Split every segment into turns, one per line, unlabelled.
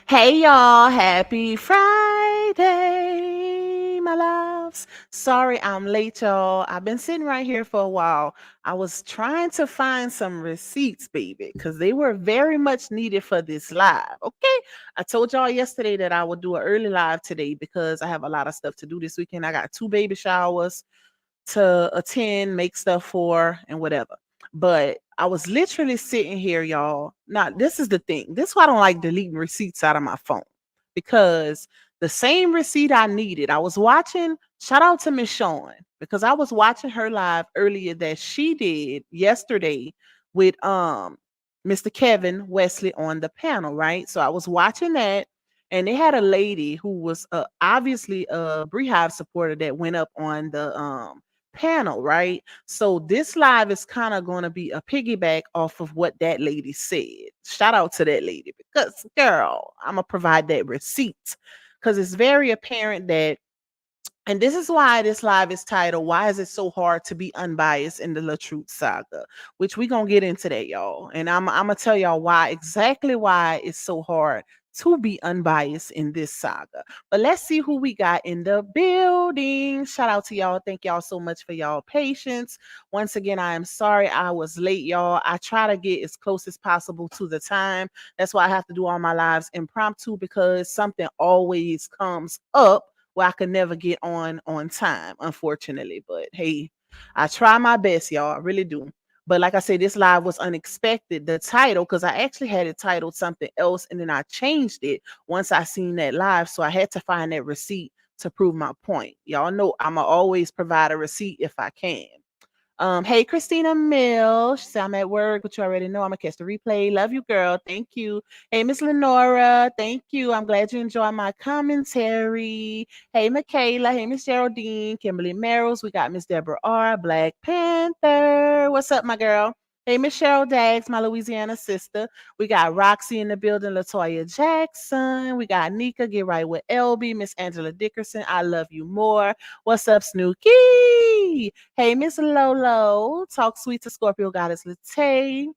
Hey y'all, happy Friday, my loves. Sorry I'm late, y'all. I've been sitting right here for a while. I was trying to find some receipts, baby, because they were very much needed for this live. Okay. I told y'all yesterday that I would do an early live today because I have a lot of stuff to do this weekend. I got two baby showers to attend, make stuff for, and whatever. But I was literally sitting here, y'all. Now, this is the thing. This is why I don't like deleting receipts out of my phone because the same receipt I needed, I was watching. Shout out to Miss Shawn because I was watching her live earlier that she did yesterday with Mr. Kevin Wesley on the panel, right? So I was watching that, and they had a lady who was obviously a Beehive supporter that went up on the panel, right? So this live is kind of going to be a piggyback off of what that lady said. Shout out to that lady because, girl, I'm going to provide that receipt because it's very apparent that, and this is why this live is titled, Why Is It So Hard to Be Unbiased in the LaTruth Saga? Which we're going to get into that, y'all. And I'm going to tell y'all exactly why it's so hard to be unbiased in this saga. But let's see who we got in the building. Shout out to y'all. Thank y'all so much for y'all patience. Once again, I am sorry I was late, y'all. I try to get as close as possible to the time. That's why I have to do all my lives impromptu because something always comes up where I could never get on time, unfortunately. But hey, I try my best, y'all. I really do. But like I said, this live was unexpected. The title, because I actually had it titled something else, and then I changed it once I seen that live. So I had to find that receipt to prove my point. Y'all know I'ma always provide a receipt if I can. Hey, Christina Mill. She said, I'm at work, but you already know I'm gonna catch the replay. Love you, girl. Thank you. Hey, Miss Lenora. Thank you. I'm glad you enjoyed my commentary. Hey, Michaela. Hey, Miss Geraldine. Kimberly Merrills. We got Miss Deborah R. Black Panther. What's up, my girl? Hey, Miss Cheryl Daggs, my Louisiana sister. We got Roxy in the building, Latoya Jackson. We got Nika, Get Right with LB, Miss Angela Dickerson. I love you more. What's up, Snooky? Hey, Miss Lolo. Talk sweet to Scorpio Goddess Late.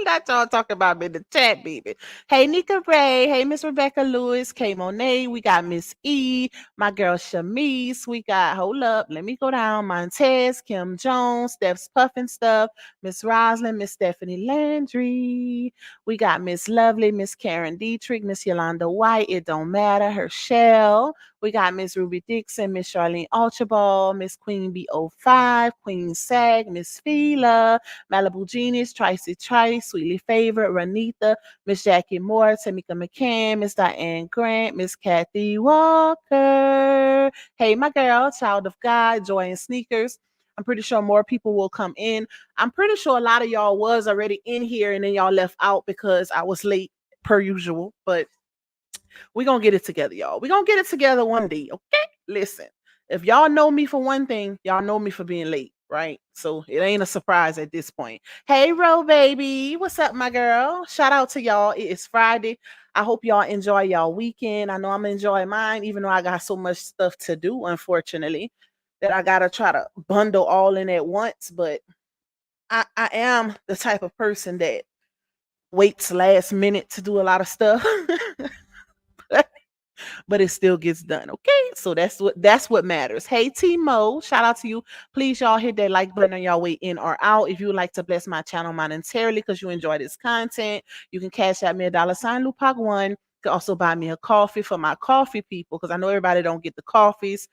That's all talking about me in the chat, baby. Hey, Nika Ray. Hey, Miss Rebecca Lewis. K Monet. We got Miss E. My girl Shamise. We got, hold up, let me go down. Montez, Kim Jones, Steph's Puffin Stuff, Miss Roslyn, Miss Stephanie Landry. We got Miss Lovely, Miss Karen Dietrich, Miss Yolanda White. It don't matter. Her shell. We got Miss Ruby Dixon, Miss Charlene Archibald, Miss Queen B05, Queen Sag, Miss Fila, Malibu Genius, Tracy Trice, Sweetly Favorite, Ranitha, Miss Jackie Moore, Tamika McCann, Miss Diane Grant, Miss Kathy Walker. Hey, my girl, Child of God, Joy and Sneakers. I'm pretty sure more people will come in. I'm pretty sure a lot of y'all was already in here and then y'all left out because I was late per usual. But we're gonna get it together, y'all. We're gonna get it together one day. Okay. Listen, if y'all know me for one thing, y'all know me for being late, right? So it ain't a surprise at this point. Hey, Ro baby, what's up, my girl? Shout out to y'all. It is Friday. I hope y'all enjoy y'all weekend. I know I'm enjoying mine, even though I got so much stuff to do, unfortunately, that I gotta try to bundle all in at once. But I am the type of person that waits last minute to do a lot of stuff. But it still gets done. Okay. So that's what matters. Hey Timo, shout out to you. Please y'all hit that like button on y'all way in or out. If you would like to bless my channel monetarily because you enjoy this content, you can cash out me $1 Lupac1. You can also buy me a coffee for my coffee people because I know everybody don't get the coffees.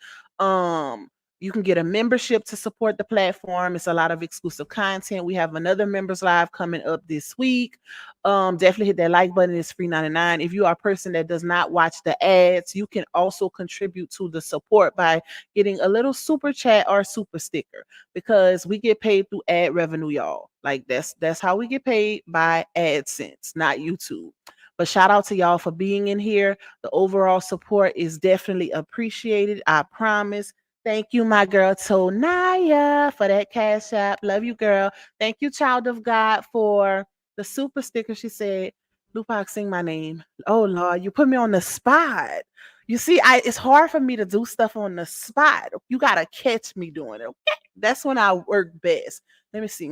You can get a membership to support the platform. It's a lot of exclusive content. We have another members live coming up this week. Definitely hit that like button. It's free 99. If you are a person that does not watch the ads, you can also contribute to the support by getting a little super chat or super sticker because we get paid through ad revenue, y'all. Like that's how we get paid, by AdSense, not YouTube. But shout out to y'all for being in here. The overall support is definitely appreciated. I promise. Thank you, my girl Tonaya, for that cash app. Love you, girl. Thank you, Child of God, for the super sticker. She said, Lupac, sing my name. Oh Lord, you put me on the spot. You see, it's hard for me to do stuff on the spot. You gotta catch me doing it. Okay. That's when I work best. Let me see.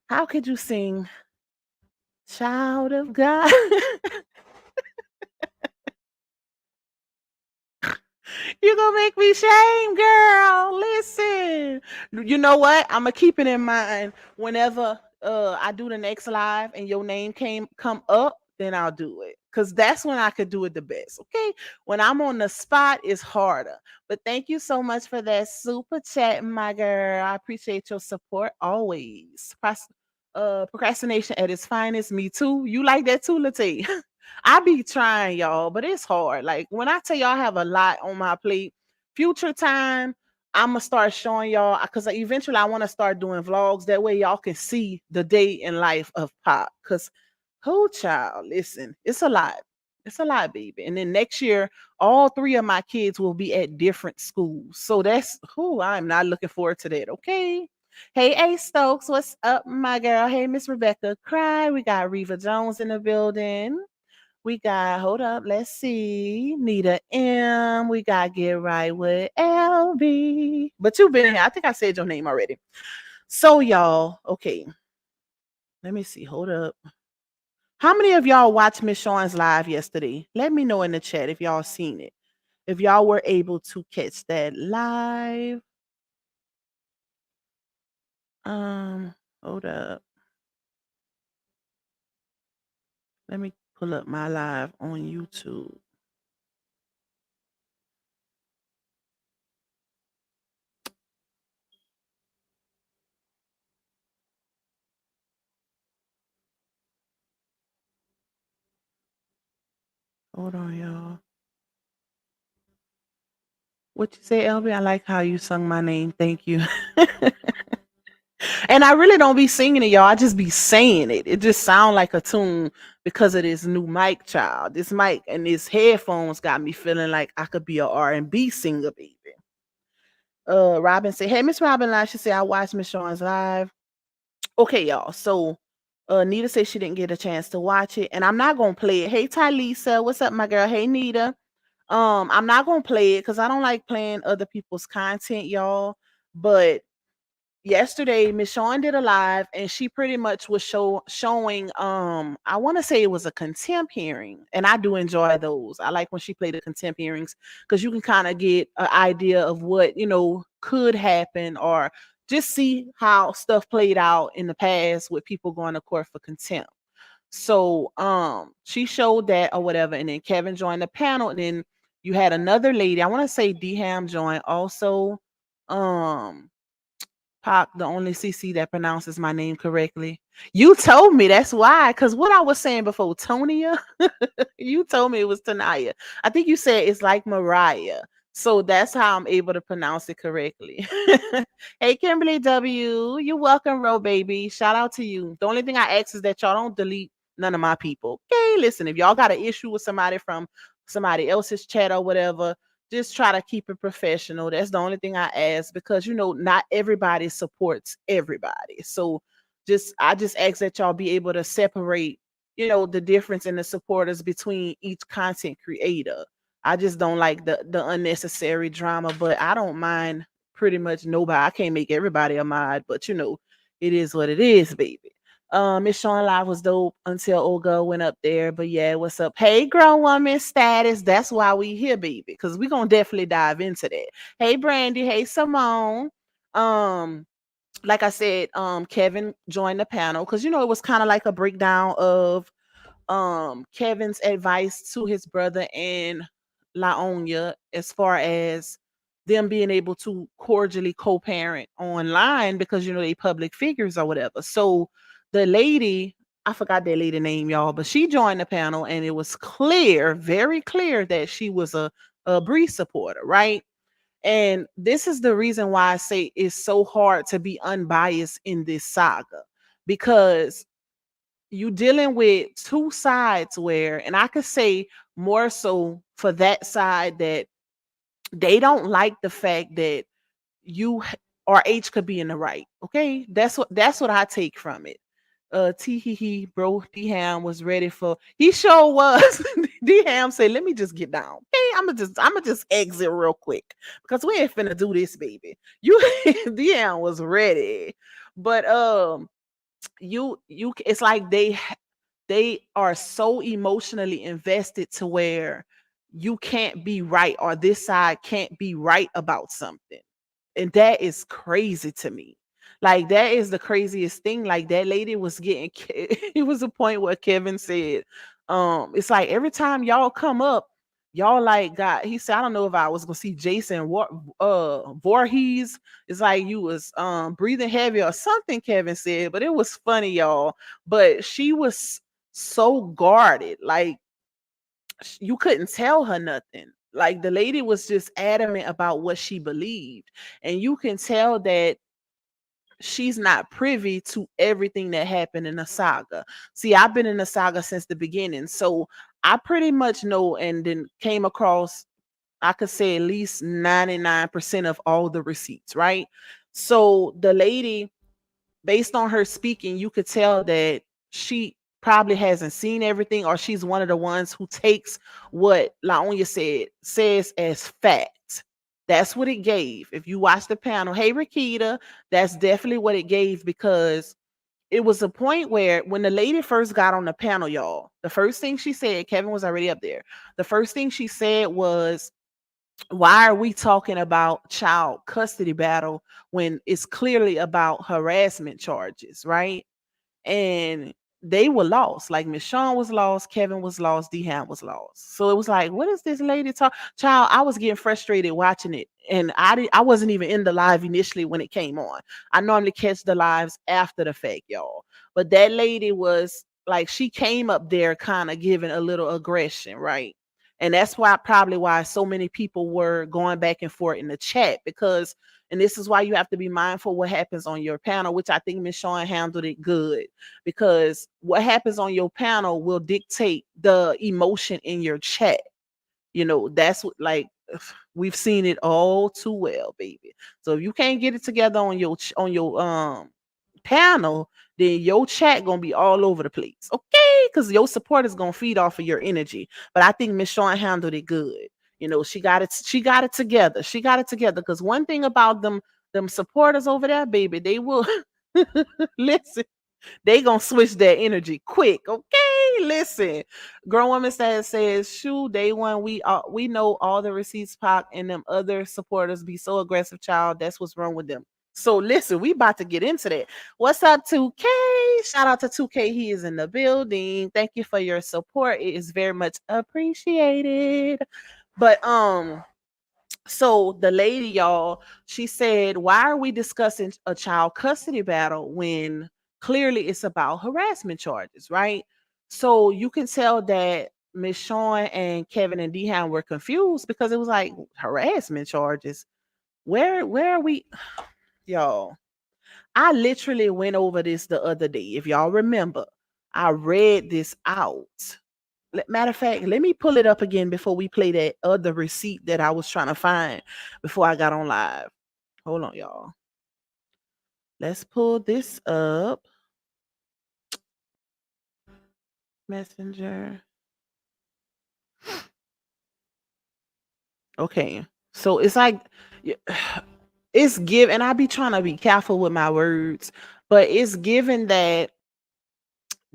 How could you sing Child of God. You gonna make me shame, girl. Listen. You know what? I'm gonna keep it in mind whenever I do the next live and your name come up, then I'll do it. Cause that's when I could do it the best. Okay. When I'm on the spot, it's harder. But thank you so much for that super chat, my girl. I appreciate your support always. Procrastination at its finest. Me too. You like that too, Latte? I be trying, y'all, but it's hard. Like when I tell y'all I have a lot on my plate, future time, I'm gonna start showing y'all because eventually I want to start doing vlogs. That way y'all can see the day in life of Pop. Cause who child, listen, it's a lot. It's a lot, baby. And then next year, all three of my kids will be at different schools. So that's who I'm not looking forward to that. Okay. Hey, A Stokes, what's up, my girl? Hey, Miss Rebecca Cry. We got Reva Jones in the building. We got, hold up, let's see. Nita M. We got Get Right with LB. But you've been here. I think I said your name already. So, y'all, okay. Let me see. Hold up. How many of y'all watched Miss Sean's live yesterday? Let me know in the chat if y'all seen it. If y'all were able to catch that live. Hold up. Let me pull up my live on YouTube. Hold on, y'all. What you say, LB? I like how you sung my name. Thank you. And I really don't be singing it, y'all. I just be saying it. It just sound like a tune because of this new mic, child. This mic and these headphones got me feeling like I could be a R&B singer, baby. Robin said, "Hey, Miss Robin, live." She said, "I watched Miss Sean's live." Okay, y'all. So, Nita said she didn't get a chance to watch it, and I'm not gonna play it. Hey, Tylisa, what's up, my girl? Hey, Nita. I'm not gonna play it because I don't like playing other people's content, y'all. But yesterday Miss Shawn did a live and she pretty much was showing I want to say it was a contempt hearing, and I do enjoy those. I like when she played the contempt hearings because you can kind of get an idea of what could happen, or just see how stuff played out in the past with people going to court for contempt. So she showed that or whatever, and then Kevin joined the panel, and then you had another lady, I want to say Dham joined also. um Pop, the only CC that pronounces my name correctly. You told me that's why, because what I was saying before, Tonia, you told me it was Tanaya. I think you said it's like Mariah. So that's how I'm able to pronounce it correctly. Hey, Kimberly W. You welcome, Ro baby. Shout out to you. The only thing I ask is that y'all don't delete none of my people. Okay, listen, if y'all got an issue with somebody from somebody else's chat or whatever, just try to keep it professional. That's the only thing I ask, because not everybody supports everybody. So I just ask that y'all be able to separate, the difference in the supporters between each content creator. I just don't like the unnecessary drama, but I don't mind pretty much nobody. I can't make everybody a mod, but it is what it is, baby. Miss Sean Live was dope until Olga went up there. But yeah, what's up? Hey, grown woman status. That's why we here, baby, because we're gonna definitely dive into that. Hey, Brandy. Hey, Simone. Um, like I said, Kevin joined the panel because it was kind of like a breakdown of Kevin's advice to his brother and Laonya as far as them being able to cordially co-parent online, because they public figures or whatever. So the lady, I forgot that lady name, y'all, but she joined the panel, and it was clear, very clear, that she was a Bree supporter, right? And this is the reason why I say it's so hard to be unbiased in this saga, because you dealing with two sides where, and I could say more so for that side, that they don't like the fact that you or H could be in the right. Okay, that's what I take from it. Tee hee hee, bro. D Ham was ready for. He sure was. D Ham said, "Let me just get down. Okay, I'm gonna just exit real quick because we ain't finna do this, baby." You D Ham was ready, but it's like they are so emotionally invested to where you can't be right or this side can't be right about something. And that is crazy to me. Like that is the craziest thing. Like that lady was getting it was a point where Kevin said, it's like every time y'all come up, y'all like got he said, I don't know if I was gonna see Jason Voorhees. It's like you was breathing heavy or something, Kevin said, but it was funny, y'all. But she was so guarded, like you couldn't tell her nothing. Like the lady was just adamant about what she believed. And you can tell that she's not privy to everything that happened in the saga. See, I've been in the saga since the beginning. So I pretty much know and then came across, I could say at least 99% of all the receipts, right? So the lady, based on her speaking, you could tell that she probably hasn't seen everything, or she's one of the ones who takes what Laonya says as fact. That's what it gave. If you watch the panel, hey Rakita, that's definitely what it gave, because it was a point where when the lady first got on the panel, y'all, the first thing she said, Kevin was already up there. The first thing she said was, why are we talking about child custody battle when it's clearly about harassment charges, right? And they were lost. Like Miss Shawn was lost, Kevin was lost, Ham was lost. So it was like, what is this lady talk? Child, I was getting frustrated watching it, and I wasn't even in the live initially when it came on. I normally catch the lives after the fact, y'all. But that lady was like, she came up there kind of giving a little aggression, right? And that's why probably why so many people were going back and forth in the chat, because and this is why you have to be mindful what happens on your panel, which I think Miss Shawn handled it good, because what happens on your panel will dictate the emotion in your chat. You know, that's what, like, we've seen it all too well, baby. So if you can't get it together on your panel, then your chat gonna be all over the place, okay? Because your support is gonna feed off of your energy. But I think Miss Shawn handled it good. You know, she got it. She got it together. She got it together. Because one thing about them supporters over there, baby, they will listen. They gonna switch their energy quick, okay? Listen, grown woman says, "Shoo, day one, we know all the receipts, Pac, and them other supporters be so aggressive, child. That's what's wrong with them." So listen, we about to get into that. What's up, 2K? Shout out to 2K. He is in the building. Thank you for your support. It is very much appreciated. But so the lady, y'all, she said, why are we discussing a child custody battle when clearly it's about harassment charges, right? So you can tell that Miss Shawn and Kevin and Dehan were confused, because it was like, harassment charges. Where are we? Y'all, I literally went over this the other day. If y'all remember, I read this out. Matter of fact, let me pull it up again before we play that other receipt that I was trying to find before I got on live. Hold on, y'all. Let's pull this up. Messenger. Okay. So it's like it's given, and I be trying to be careful with my words, but it's given that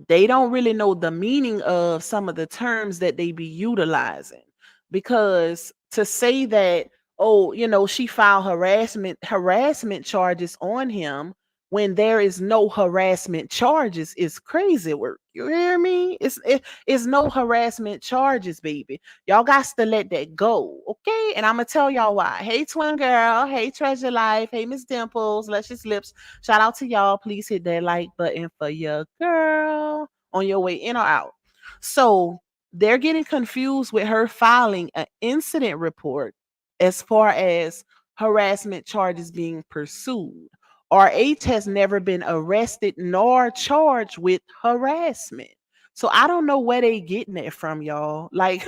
they don't really know the meaning of some of the terms that they be utilizing, because to say that, oh, you know, she filed harassment charges on him when there is no harassment charges is crazy work. You hear me? It's no harassment charges, baby. Y'all got to let that go, okay? And I'm gonna tell y'all why. Hey twin girl, hey treasure life, hey Miss Dimples, luscious lips. Shout out to y'all. Please hit that like button for your girl on your way in or out. So they're getting confused with her filing an incident report as far as harassment charges being pursued. RH has never been arrested nor charged with harassment. So I don't know where they getting it from, y'all. Like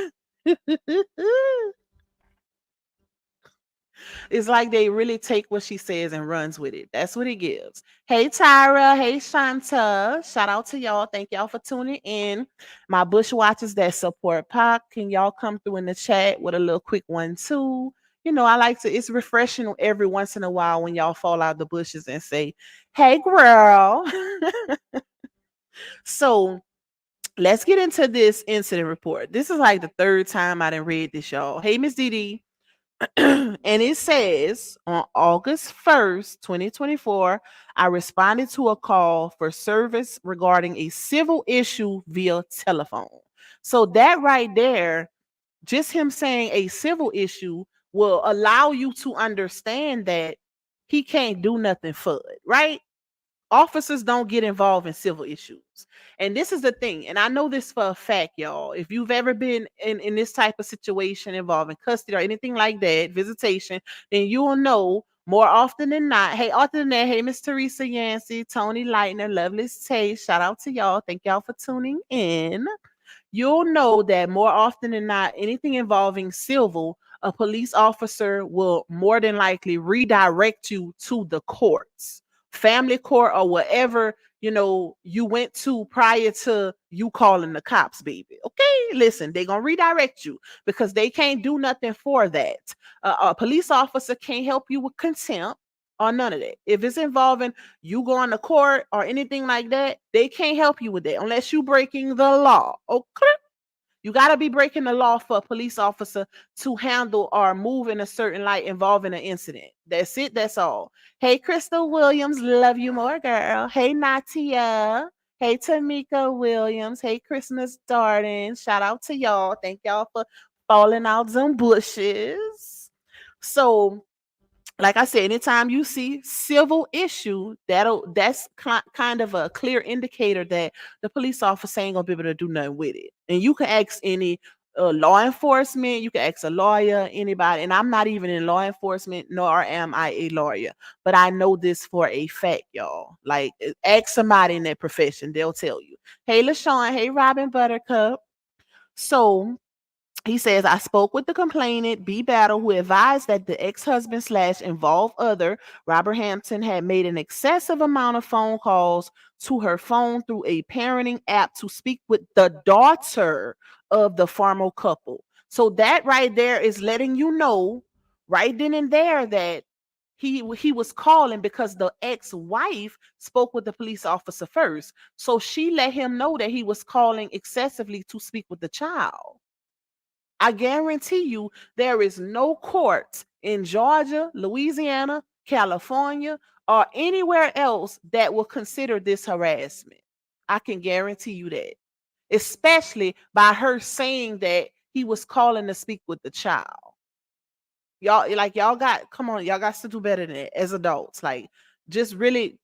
it's like they really take what she says and runs with it. That's what it gives. Hey Tyra, hey Shanta. Shout out to y'all. Thank y'all for tuning in. My bush watchers that support Pac, can y'all come through in the chat with a little quick one too? You know, I like to, it's refreshing every once in a while when y'all fall out the bushes and say, hey girl. So let's get into this incident report. This is like the third time I done read this, y'all. Hey, Miss Dee. And it says on August 1st, 2024, I responded to a call for service regarding a civil issue via telephone. So that right there, just him saying a civil issue will allow you to understand that he can't do nothing for it, right? Officers don't get involved in civil issues. And this is the thing, and I know this for a fact, y'all. If you've ever been in this type of situation involving custody or anything like that, visitation, then you will know more often than not. Hey, other than that, hey, Miss Teresa Yancey, Tony Lightner, Lovelace Taste, shout out to y'all. Thank y'all for tuning in. You'll know that more often than not, anything involving civil, a police officer will more than likely redirect you to the courts, family court, or whatever you went to prior to you calling the cops, baby. Okay, listen, they're gonna redirect you because they can't do nothing for that. A police officer can't help you with contempt or none of that. If it's involving you going to court or anything like that, they can't help you with that unless you breaking the law. Okay. You got to be breaking the law for a police officer to handle or move in a certain light involving an incident. That's it. That's all. Hey, Crystal Williams, love you more, girl. Hey, Natia. Hey, Tamika Williams. Hey, Christmas Darden. Shout out to y'all. Thank y'all for falling out some bushes. So, like I said, anytime you see civil issue, that's kind of a clear indicator that the police officer ain't gonna be able to do nothing with it. And you can ask any law enforcement, you can ask a lawyer, anybody. And I'm not even in law enforcement, nor am I a lawyer, but I know this for a fact, y'all. Like, ask somebody in that profession, they'll tell you. Hey, LaShawn. Hey, Robin Buttercup. So he says, I spoke with the complainant, B. Battle, who advised that the ex-husband / involved other, Robert Hampton, had made an excessive amount of phone calls to her phone through a parenting app to speak with the daughter of the former couple. So that right there is letting you know right then and there that he was calling because the ex-wife spoke with the police officer first. So she let him know that he was calling excessively to speak with the child. I guarantee you there is no court in Georgia, Louisiana, California, or anywhere else that will consider this harassment. I can guarantee you that. Especially by her saying that he was calling to speak with the child. Y'all got, come on, y'all got to do better than that as adults. Like, just really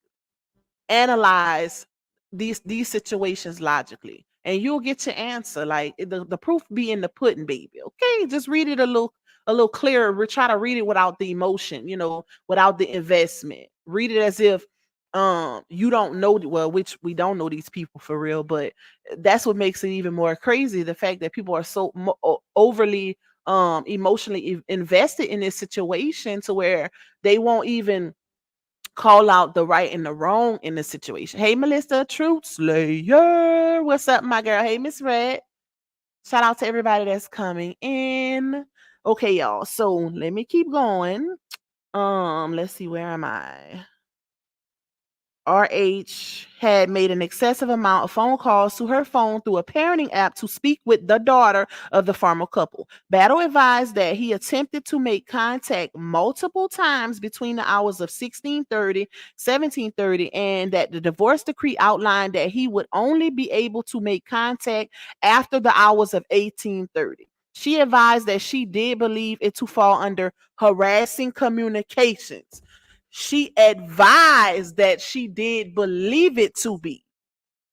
analyze these situations logically, and you'll get your answer. Like, the proof be in the pudding, baby. Okay, just read it a little clearer. We try to read it without the emotion, without the investment. Read it as if you don't know, well, which we don't know these people for real, but that's what makes it even more crazy, the fact that people are so overly emotionally invested in this situation to where they won't even call out the right and the wrong in the situation. Hey, Melissa, Truth Slayer. What's up, my girl? Hey, Miss Red. Shout out to everybody that's coming in. Okay, y'all. So let me keep going. Let's see, where am I? RH had made an excessive amount of phone calls to her phone through a parenting app to speak with the daughter of the former couple. Battle advised that he attempted to make contact multiple times between the hours of 16:30, 17:30, and that the divorce decree outlined that he would only be able to make contact after the hours of 18:30. She advised that she did believe it to fall under harassing communications. She advised that she did believe it to be,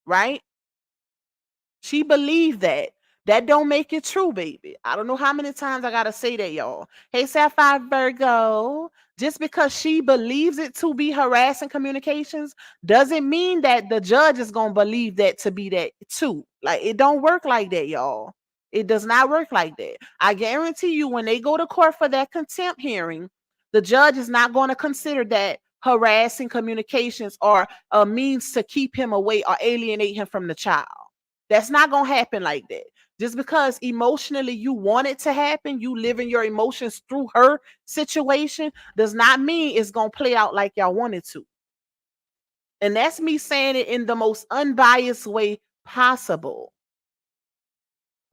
right? She believed that. That don't make it true, baby. I don't know how many times I gotta say that, y'all. Hey, Sapphire Virgo. Just because she believes it to be harassing communications doesn't mean that the judge is gonna believe that to be that too. Like, it don't work like that, y'all. It does not work like that. I guarantee you, when they go to court for that contempt hearing, the judge is not going to consider that harassing communications or a means to keep him away or alienate him from the child. That's not going to happen like that. Just because emotionally you want it to happen, you living your emotions through her situation, does not mean it's going to play out like y'all wanted to. And that's me saying it in the most unbiased way possible.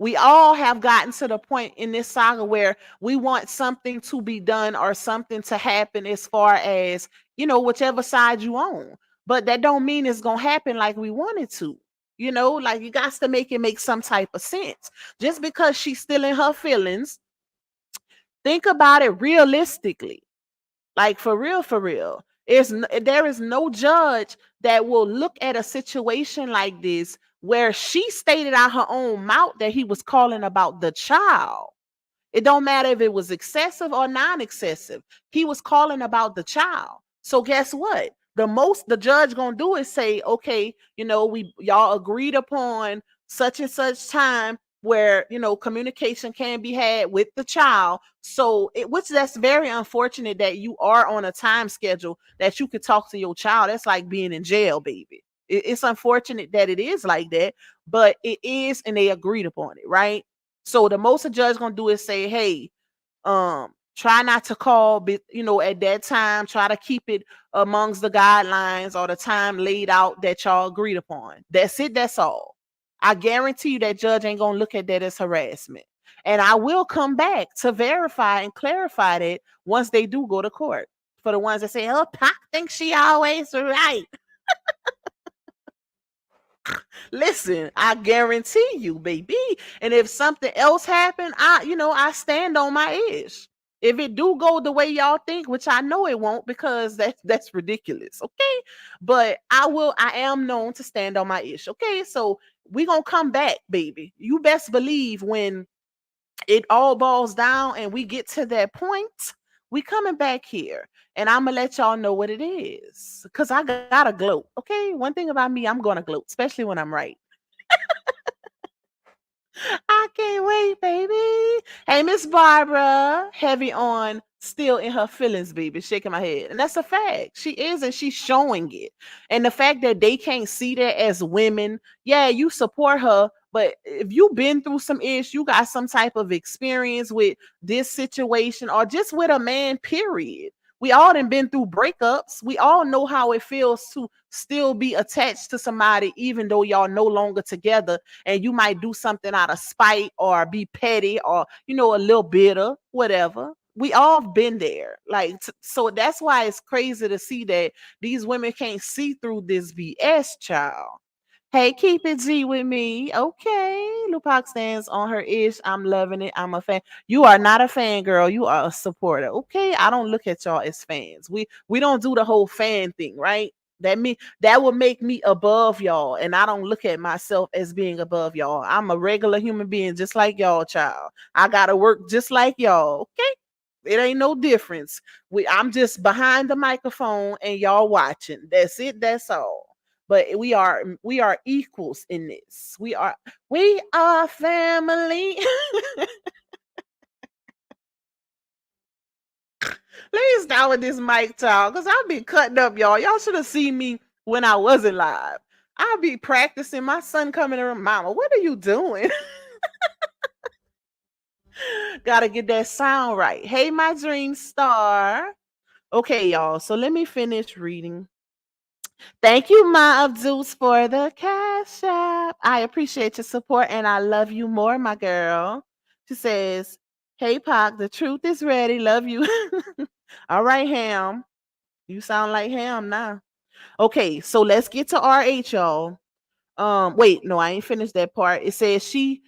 We all have gotten to the point in this saga where we want something to be done or something to happen as far as, whichever side you own. But that don't mean it's going to happen like we want it to. Like you got to make it make some type of sense. Just because she's still in her feelings, think about it realistically. Like for real. There is no judge that will look at a situation like this where she stated out her own mouth that he was calling about the child. It don't matter if it was excessive or non-excessive. He was calling about the child. So guess what? The most the judge gonna do is say, okay, we y'all agreed upon such and such time where communication can be had with the child. So which that's very unfortunate that you are on a time schedule that you could talk to your child. That's like being in jail, baby. It's unfortunate that it is like that, but it is, and they agreed upon it, right? So the most a judge gonna do is say, hey, try not to call, at that time, try to keep it amongst the guidelines or the time laid out that y'all agreed upon. That's it. That's all. I guarantee you that judge ain't gonna look at that as harassment. And I will come back to verify and clarify that once they do go to court. For the ones that say, oh, Pac thinks she always right. Listen, I guarantee you, baby. And if something else happened, I stand on my ish. If it do go the way y'all think, which I know it won't, because that's ridiculous, okay? But I am known to stand on my ish, okay? So we gonna come back, baby. You best believe when it all balls down and we get to that point, we coming back here. And I'm gonna let y'all know what it is. Cause I gotta gloat. Okay. One thing about me, I'm gonna gloat, especially when I'm right. I can't wait, baby. Hey, Miss Barbara, heavy on, still in her feelings, baby, shaking my head. And that's a fact. She is, and she's showing it. And the fact that they can't see that as women, yeah, you support her, but if you've been through some ish, you got some type of experience with this situation or just with a man, period. We all done been through breakups. We all know how it feels to still be attached to somebody, even though y'all no longer together, and you might do something out of spite or be petty or a little bitter, whatever. We all been there. Like so that's why it's crazy to see that these women can't see through this BS, child. Hey, keep it G with me. Okay. Lupac stands on her ish. I'm loving it. I'm a fan. You are not a fan, girl. You are a supporter. Okay. I don't look at y'all as fans. We don't do the whole fan thing, right? That would make me above y'all. And I don't look at myself as being above y'all. I'm a regular human being, just like y'all, child. I gotta work just like y'all. Okay. It ain't no difference. I'm just behind the microphone and y'all watching. That's it. That's all. But we are equals in this. We are family. Let me start with this mic talk, because I'll be cutting up, y'all. Y'all should have seen me when I wasn't live. I'll be practicing. My son coming in, mama, what are you doing? Gotta get that sound right. Hey, my dream star. Okay, y'all. So let me finish reading. Thank you, Ma of Zeus, for the cash app. I appreciate your support and I love you more, my girl. She says, hey, Pac, the truth is ready. Love you. All right, Ham. You sound like Ham now. Okay, so let's get to RH, y'all. Wait, no, I ain't finished that part. It says she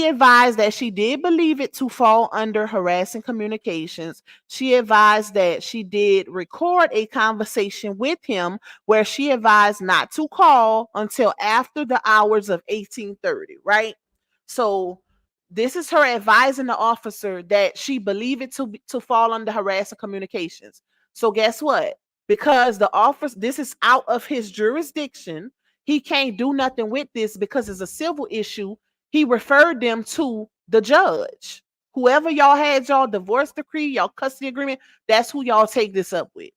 advised that she did believe it to fall under harassing communications. She advised that she did record a conversation with him where she advised not to call until after the hours of 1830, right? So this is her advising the officer that she believed it to fall under harassing communications. So guess what? Because the officer, this is out of his jurisdiction, he can't do nothing with this because it's a civil issue. He referred them to the judge. Whoever y'all had y'all divorce decree, y'all custody agreement, that's who y'all take this up with.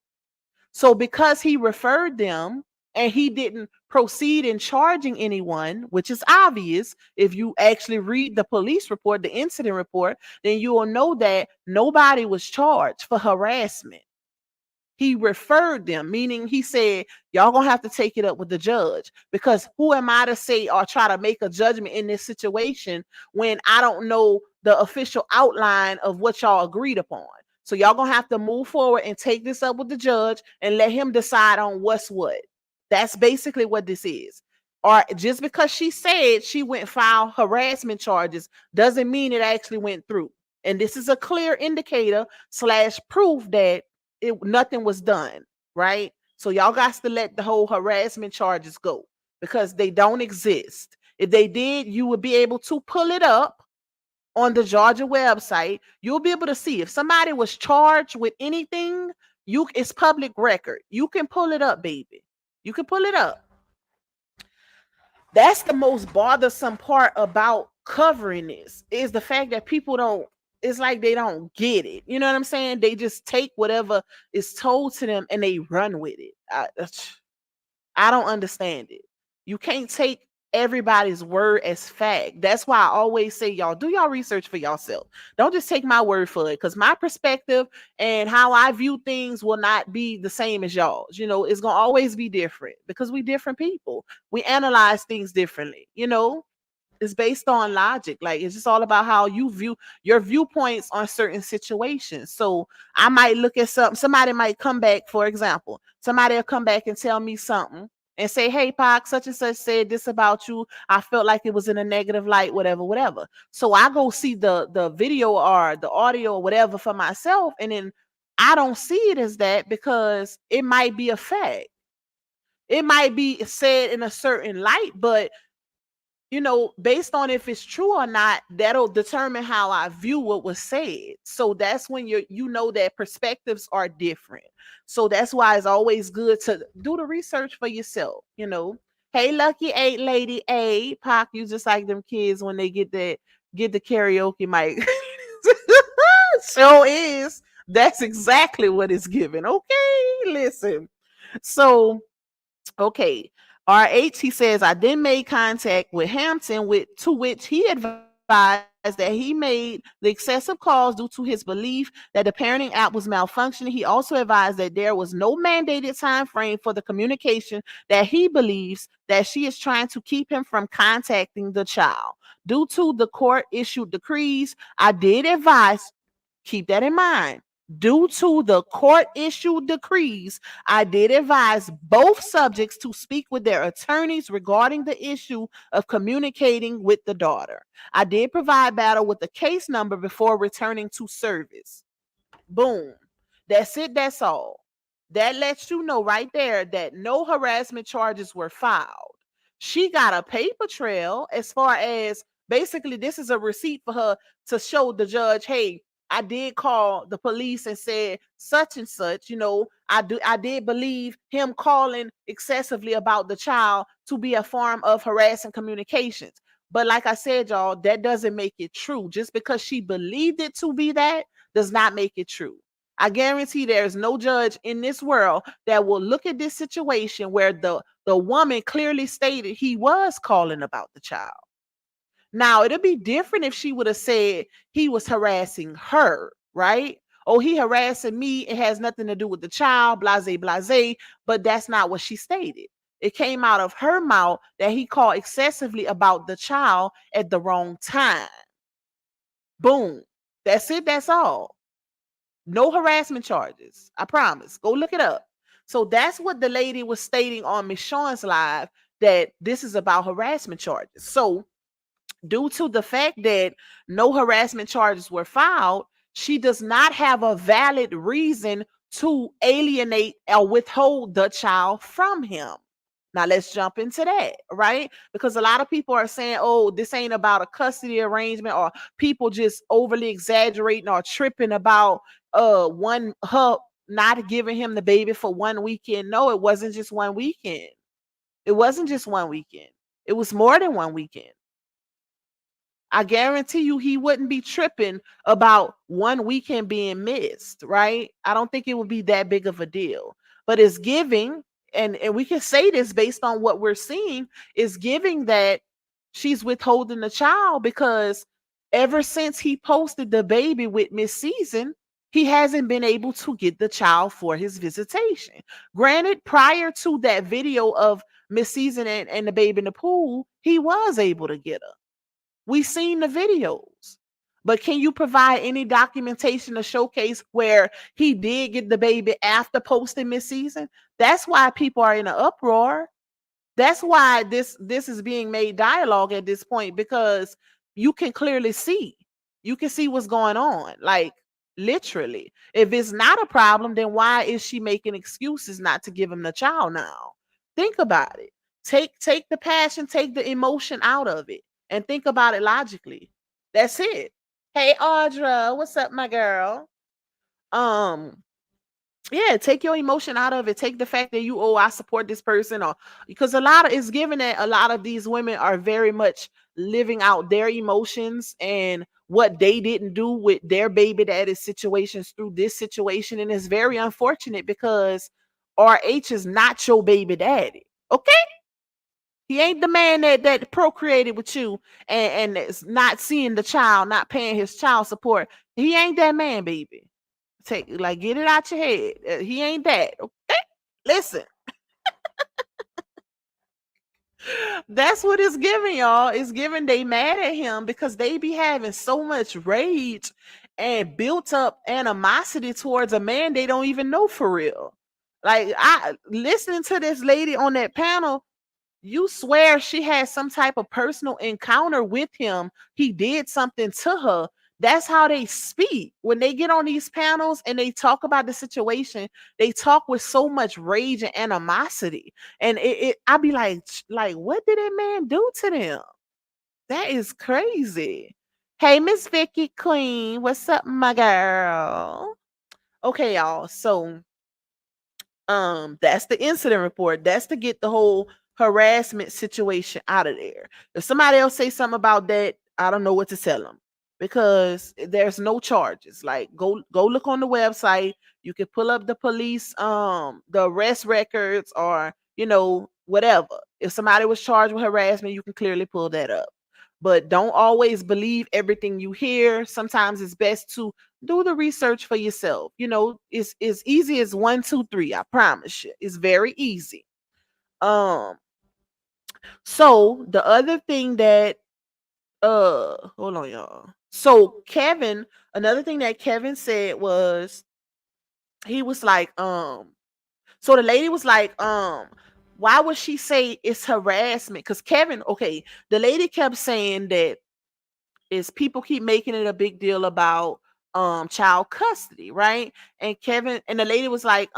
So because he referred them and he didn't proceed in charging anyone, which is obvious, if you actually read the police report, the incident report, then you will know that nobody was charged for harassment. He referred them, meaning he said, y'all gonna have to take it up with the judge, because who am I to say or try to make a judgment in this situation when I don't know the official outline of what y'all agreed upon. So y'all gonna have to move forward and take this up with the judge and let him decide on what's what. That's basically what this is. Or just because she said she went file harassment charges doesn't mean it actually went through. And this is a clear indicator / proof that nothing was done, right? So y'all got to let the whole harassment charges go, because they don't exist. If they did, you would be able to pull it up on the Georgia website. You'll be able to see if somebody was charged with anything. It's public record. You can pull it up, baby. You can pull it up. That's the most bothersome part about covering this, is the fact that people don't, it's like they don't get it. You know what I'm saying? They just take whatever is told to them and they run with it. I don't understand it. You can't take everybody's word as fact. That's why I always say, y'all do y'all research for yourself. Don't just take my word for it, because my perspective and how I view things will not be the same as y'all's. You know, it's gonna always be different, because we different people. We analyze things differently. You know, it's based on logic. Like, it's just all about how you view your viewpoints on certain situations. So I might look at somebody might come back, for example, somebody will come back and tell me something and say, hey, Pac, such and such said this about you. I felt like it was in a negative light, whatever, whatever. So I go see the video or the audio or whatever for myself. And then I don't see it as that, because it might be a fact. It might be said in a certain light, but you know, based on if it's true or not, that'll determine how I view what was said. So that's when you know that perspectives are different. So that's why it's always good to do the research for yourself, you know. Hey, Lucky 8 Lady A, Pac, you just like them kids when they get the karaoke mic. So is. That's exactly what it's given. Okay, listen. So okay. RH, he says, I then made contact with Hampton, to which he advised that he made the excessive calls due to his belief that the parenting app was malfunctioning. He also advised that there was no mandated time frame for the communication, that he believes that she is trying to keep him from contacting the child. Due to the court issued decrees, I did advise, keep that in mind. Due to the court issued decrees, I did advise both subjects to speak with their attorneys regarding the issue of communicating with the daughter. I did provide Battle with the case number before returning to service. Boom. That's it. That's all. That lets you know right there that no harassment charges were filed. She got a paper trail, as far as basically this is a receipt for her to show the judge, hey, I did call the police and said such and such. You know, I did believe him calling excessively about the child to be a form of harassing communications. But like I said, y'all, that doesn't make it true. Just because she believed it to be that does not make it true. I guarantee there's no judge in this world that will look at this situation where the woman clearly stated he was calling about the child. Now, it'd be different if she would have said he was harassing her, right? Oh, he harassing me. It has nothing to do with the child, blase, blase. But that's not what she stated. It came out of her mouth that he called excessively about the child at the wrong time. Boom. That's it. That's all. No harassment charges. I promise. Go look it up. So that's what the lady was stating on Miss Sean's live, that this is about harassment charges. So due to the fact that no harassment charges were filed, she does not have a valid reason to alienate or withhold the child from him. Now let's jump into that, right? Because a lot of people are saying, oh, this ain't about a custody arrangement, or people just overly exaggerating or tripping about her not giving him the baby for one weekend. No, it wasn't just one weekend. It wasn't just one weekend. It was more than one weekend. I guarantee you he wouldn't be tripping about one weekend being missed, right? I don't think it would be that big of a deal. But it's giving, and we can say this based on what we're seeing, is giving that she's withholding the child, because ever since he posted the baby with Miss Season, he hasn't been able to get the child for his visitation. Granted, prior to that video of Miss Season and the baby in the pool, he was able to get her. We seen the videos. But can you provide any documentation to showcase where he did get the baby after posting Miss Season? That's why people are in an uproar. That's why this is being made dialogue at this point, because you can clearly see. You can see what's going on. Like, literally. If it's not a problem, then why is she making excuses not to give him the child now? Think about it. Take the passion, take the emotion out of it, and think about it logically. That's it. Hey Audra, what's up, my girl? Um, yeah, take your emotion out of it. Take the fact that you, oh, I support this person, or because a lot of it's given that a lot of these women are very much living out their emotions and what they didn't do with their baby daddy situations through this situation. And it's very unfortunate because RH is not your baby daddy. Okay? He ain't the man that procreated with you and is not seeing the child, not paying his child support. He ain't that man, baby. Take, like, get it out your head. He ain't that. Okay? Listen. That's what it's giving, y'all. It's giving they mad at him because they be having so much rage and built up animosity towards a man they don't even know for real. Like, I listening to this lady on that panel, you swear she had some type of personal encounter with him. He did something to her. That's how they speak. When they get on these panels and they talk about the situation, they talk with so much rage and animosity. And I be like, what did that man do to them? That is crazy. Hey, Miss Vicky Queen, what's up, my girl? Okay, y'all. So that's the incident report. That's to get the whole harassment situation out of there. If somebody else say something about that, I don't know what to tell them, because there's no charges. Like, go look on the website. You can pull up the police the arrest records, or whatever. If somebody was charged with harassment, you can clearly pull that up. But don't always believe everything you hear. Sometimes it's best to do the research for yourself. It's as easy as 1, 2, 3. I promise you, it's very easy. So the other thing that hold on, y'all. So Kevin, another thing that Kevin said was, he was like, so the lady was like, why would she say it's harassment? Because Kevin, okay, the lady kept saying that is people keep making it a big deal about child custody, right? And Kevin and the lady was like,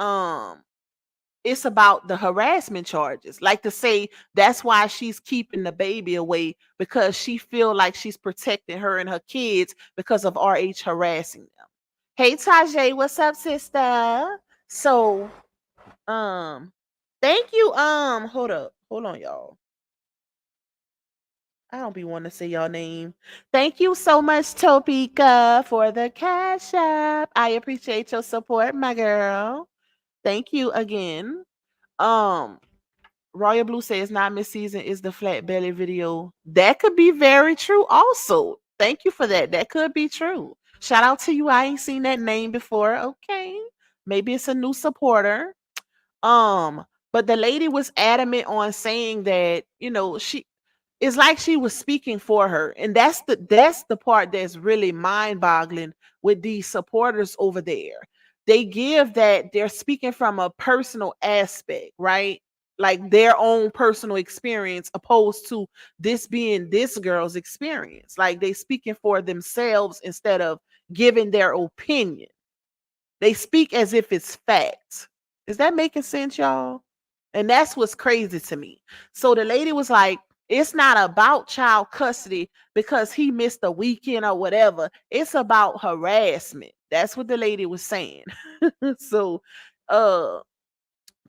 it's about the harassment charges. Like, to say that's why she's keeping the baby away, because she feel like she's protecting her and her kids because of RH harassing them. Hey Tajay, what's up, sister? So thank you. Hold on, y'all. I don't be wanting to say y'all name. Thank you so much, Topeka, for the cash app. I appreciate your support, my girl. Thank you again. Um, Royal Blue says not Miss Season is the flat belly video. That could be very true also. Thank you for that. That could be true. Shout out to you. I ain't seen that name before. Okay. Maybe it's a new supporter. But the lady was adamant on saying that, it's like she was speaking for her. And that's the part that's really mind-boggling with these supporters over there. They give that they're speaking from a personal aspect, right? Like their own personal experience, opposed to this being this girl's experience. Like, they speaking for themselves instead of giving their opinion. They speak as if it's facts. Is that making sense, y'all? And that's what's crazy to me. So the lady was like, it's not about child custody because he missed a weekend or whatever. It's about harassment. That's what the lady was saying. So uh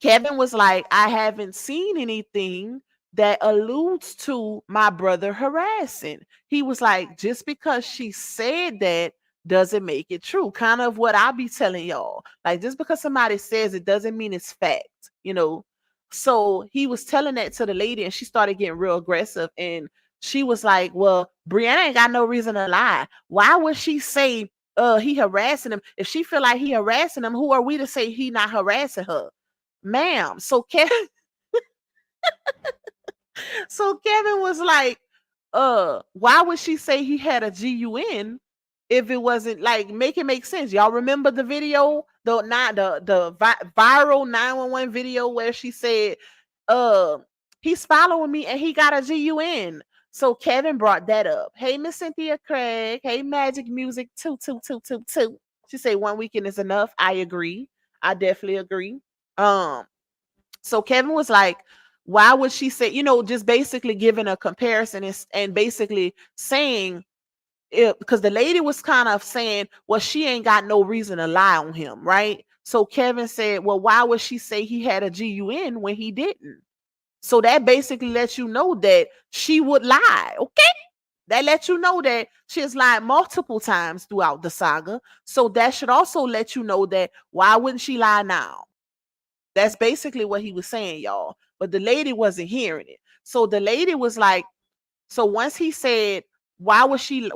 Kevin was like, I haven't seen anything that alludes to my brother harassing. He was like, just because she said that doesn't make it true. Kind of what I be telling y'all. Like, just because somebody says it doesn't mean it's fact. So he was telling that to the lady, and she started getting real aggressive. And she was like, well, Brianna ain't got no reason to lie. Why would she say he harassing him. If she feel like he harassing him, who are we to say he not harassing her? Ma'am. So Kevin was like, why would she say he had a GUN if it wasn't like make it make sense? Y'all remember the video, the viral 911 video where she said, uh, he's following me and he got a GUN. So Kevin brought that up. Hey, Miss Cynthia Craig. Hey, Magic Music 22222. She said 1 weekend is enough. I agree. I definitely agree. So Kevin was like, why would she say, just basically giving a comparison and basically saying it, because the lady was kind of saying, well, she ain't got no reason to lie on him, right? So Kevin said, well, why would she say he had a GUN when he didn't? So that basically lets you know that she would lie, okay? That lets you know that she has lied multiple times throughout the saga. So that should also let you know that why wouldn't she lie now? That's basically what he was saying, y'all. But the lady wasn't hearing it. So the lady was like, so once he said, why would she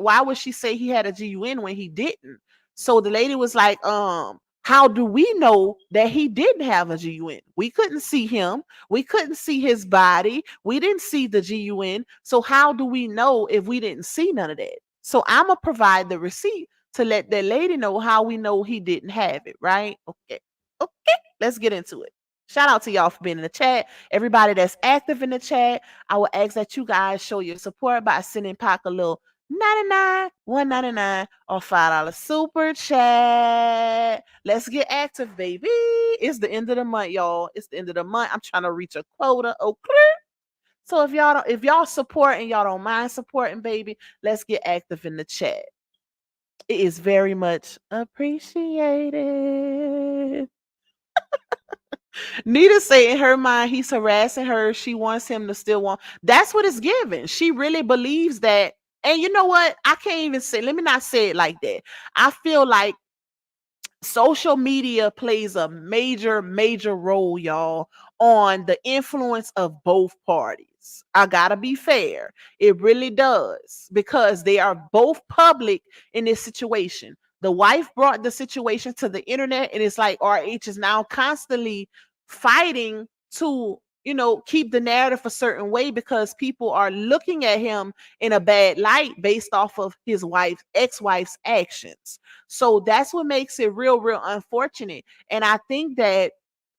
say he had a GUN when he didn't? So the lady was like, how do we know that he didn't have a GUN? We couldn't see him. We couldn't see his body. We didn't see the GUN. So how do we know if we didn't see none of that? So I'm going to provide the receipt to let that lady know how we know he didn't have it, right? Okay. Okay. Let's get into it. Shout out to y'all for being in the chat. Everybody that's active in the chat, I will ask that you guys show your support by sending Pac a little 99, 199, or $5 super chat. Let's get active, baby. It's the end of the month, y'all. It's the end of the month. I'm trying to reach a quota. Okay. So if y'all support and y'all don't mind supporting, baby, let's get active in the chat. It is very much appreciated. Nita say in her mind he's harassing her. She wants him to still want. That's what it's given. She really believes that. And you know what? I can't even say, let me not say it like that. I feel like social media plays a major, major role, y'all, on the influence of both parties. I gotta be fair. It really does, because they are both public in this situation. The wife brought the situation to the internet, and it's like RH is now constantly fighting to, keep the narrative a certain way because people are looking at him in a bad light based off of his ex-wife's actions. So that's what makes it real, real unfortunate. And I think that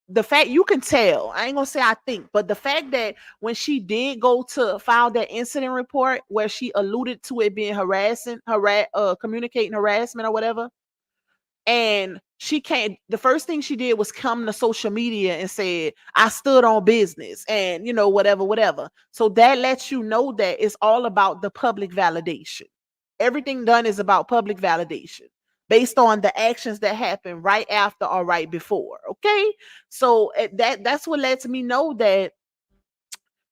the fact, you can tell, I ain't gonna say I think, but the fact that when she did go to file that incident report where she alluded to it being communicating harassment or whatever, and she can't, the first thing she did was come to social media and said, I stood on business and whatever. So that lets you know that it's all about the public validation. Everything done is about public validation based on the actions that happen right after or right before. Okay. So that's what lets me know that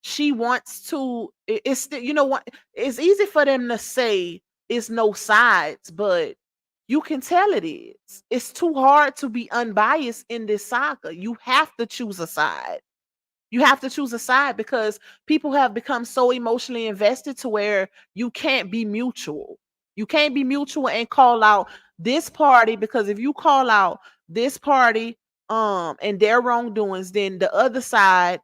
she wants to, it's still, what, it's easy for them to say it's no sides, but you can tell it is. It's too hard to be unbiased in this saga. You have to choose a side. You have to choose a side because people have become so emotionally invested to where you can't be mutual. You can't be mutual and call out this party, because if you call out this party and their wrongdoings, then the other side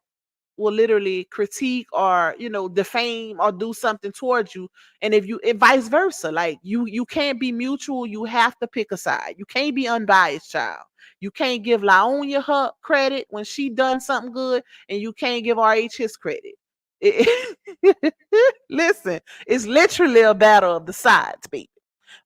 will literally critique or defame or do something towards you. And if vice versa, like you can't be mutual. You have to pick a side. You can't be unbiased, child. You can't give Laonia her credit when she done something good, and you can't give RH his credit. Listen, it's literally a battle of the sides, baby.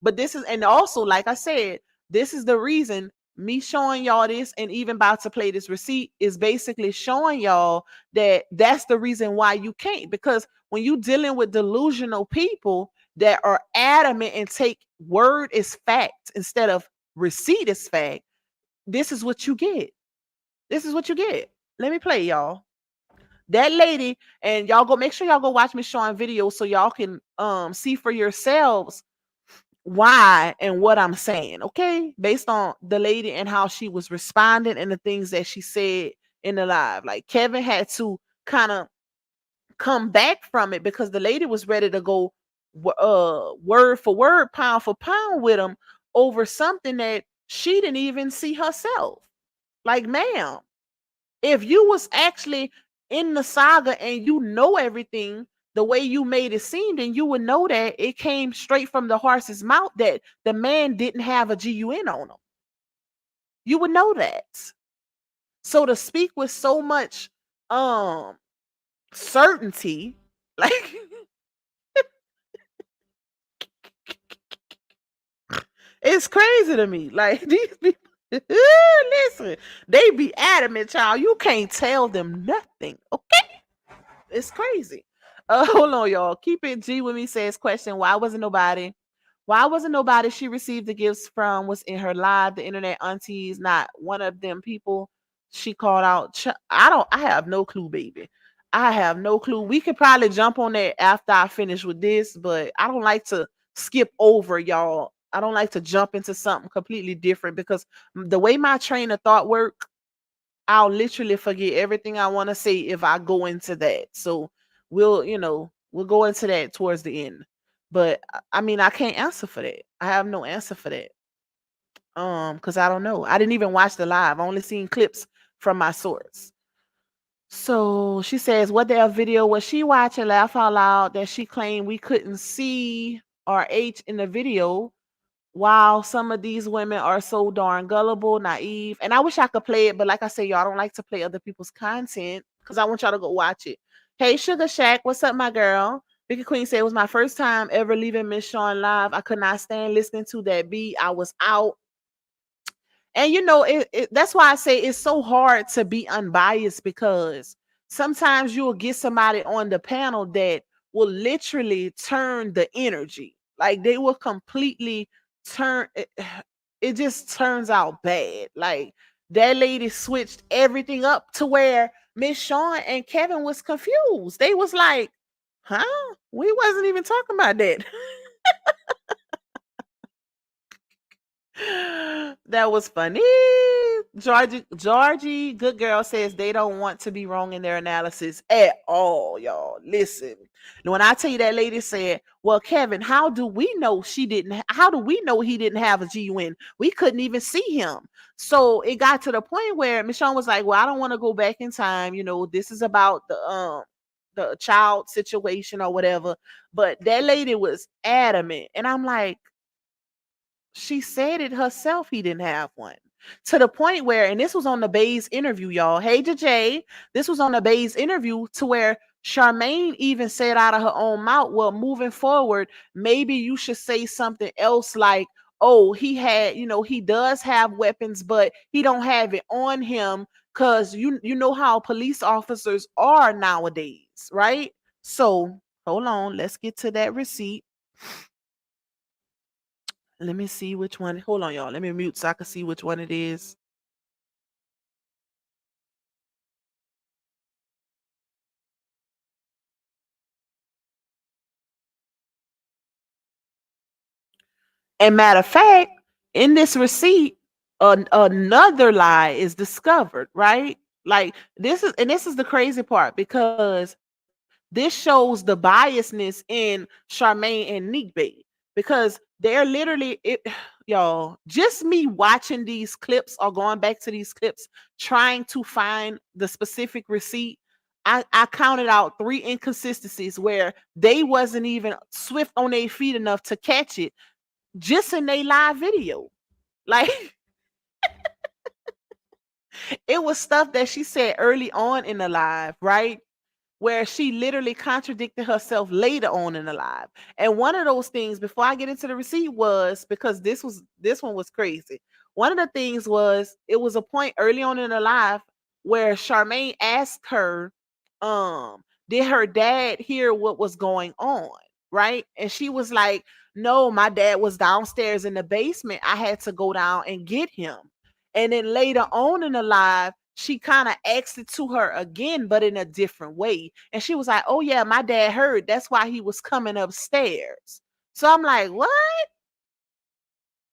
But this is, and also, like I said, this is the reason me showing y'all this and even about to play this receipt is basically showing y'all that that's the reason why you can't. Because when you dealing with delusional people that are adamant and take word as fact instead of receipt as fact, this is what you get. This is what you get. Let me play, y'all. That lady, and y'all go make sure y'all go watch me showing videos so y'all can see for yourselves why and what I'm saying, okay? Based on the lady and how she was responding and the things that she said in the live. Like Kevin had to kind of come back from it because the lady was ready to go word for word, pound for pound with him. over something that she didn't even see herself. Like, ma'am, if you was actually in the saga and you know everything the way you made it seem, then you would know that it came straight from the horse's mouth that the man didn't have a GUN on him. You would know that. So to speak with so much um certainty, like it's crazy to me. Like these people, listen, they be adamant, child. You can't tell them nothing. Okay, it's crazy. Hold on, y'all. Keep it G with me. Says question: Why wasn't nobody she received the gifts from was in her live? The internet aunties, not one of them people she called out. I have no clue, baby. I have no clue. We could probably jump on that after I finish with this, but I don't like to skip over y'all. I don't like to jump into something completely different because the way my train of thought work, I'll literally forget everything I want to say if I go into that. So we'll go into that towards the end. But I mean, I can't answer for that. I have no answer for that. Because I don't know. I didn't even watch the live. I only seen clips from my source. So she says, what the video was she watching? Laugh out loud that she claimed we couldn't see RH in the video. Wow, some of these women are so darn gullible, naive. And I wish I could play it, but like I say, y'all don't like to play other people's content because I want y'all to go watch it. Hey, Sugar Shack, what's up, my girl? Vicky Queen said it was my first time ever leaving Miss Sean live. I could not stand listening to that beat. I was out. And that's why I say it's so hard to be unbiased because sometimes you'll get somebody on the panel that will literally turn the energy. Like they will completely turn it, it just turns out bad. Like that lady switched everything up to where Miss Sean and Kevin was confused. They was like, huh? We wasn't even talking about that. That was funny. Georgie, good girl, says they don't want to be wrong in their analysis at all, y'all. Listen, when I tell you that lady said, well, Kevin, how do we know how do we know he didn't have a GUN? We couldn't even see him. So it got to the point where Michonne was like, well, I don't want to go back in time. This is about the child situation or whatever. But that lady was adamant. And I'm like, she said it herself he didn't have one. To the point where, and this was on the Bay's interview, y'all. Hey, JJ, this was on the Bay's interview to where Charmaine even said out of her own mouth, well, moving forward, maybe you should say something else like, oh, he does have weapons, but he don't have it on him because you know how police officers are nowadays, right? So hold on, let's get to that receipt. Let me see which one. Hold on, y'all. Let me mute so I can see which one it is. And matter of fact, in this receipt, another lie is discovered, right? Like this is the crazy part because this shows the biasness in Charmaine and Nick because they're literally it y'all, just me watching these clips or going back to these clips trying to find the specific receipt. I counted out 3 inconsistencies where they wasn't even swift on their feet enough to catch it just in their live video. Like it was stuff that she said early on in the live, right? Where she literally contradicted herself later on in the live. And one of those things, before I get into the receipt, was because this one was crazy. One of the things was it was a point early on in the live where Charmaine asked her, did her dad hear what was going on? Right. And she was like, no, my dad was downstairs in the basement. I had to go down and get him. And then later on in the live, she kind of asked it to her again, but in a different way. And she was like, oh, yeah, my dad heard. That's why he was coming upstairs. So I'm like, what?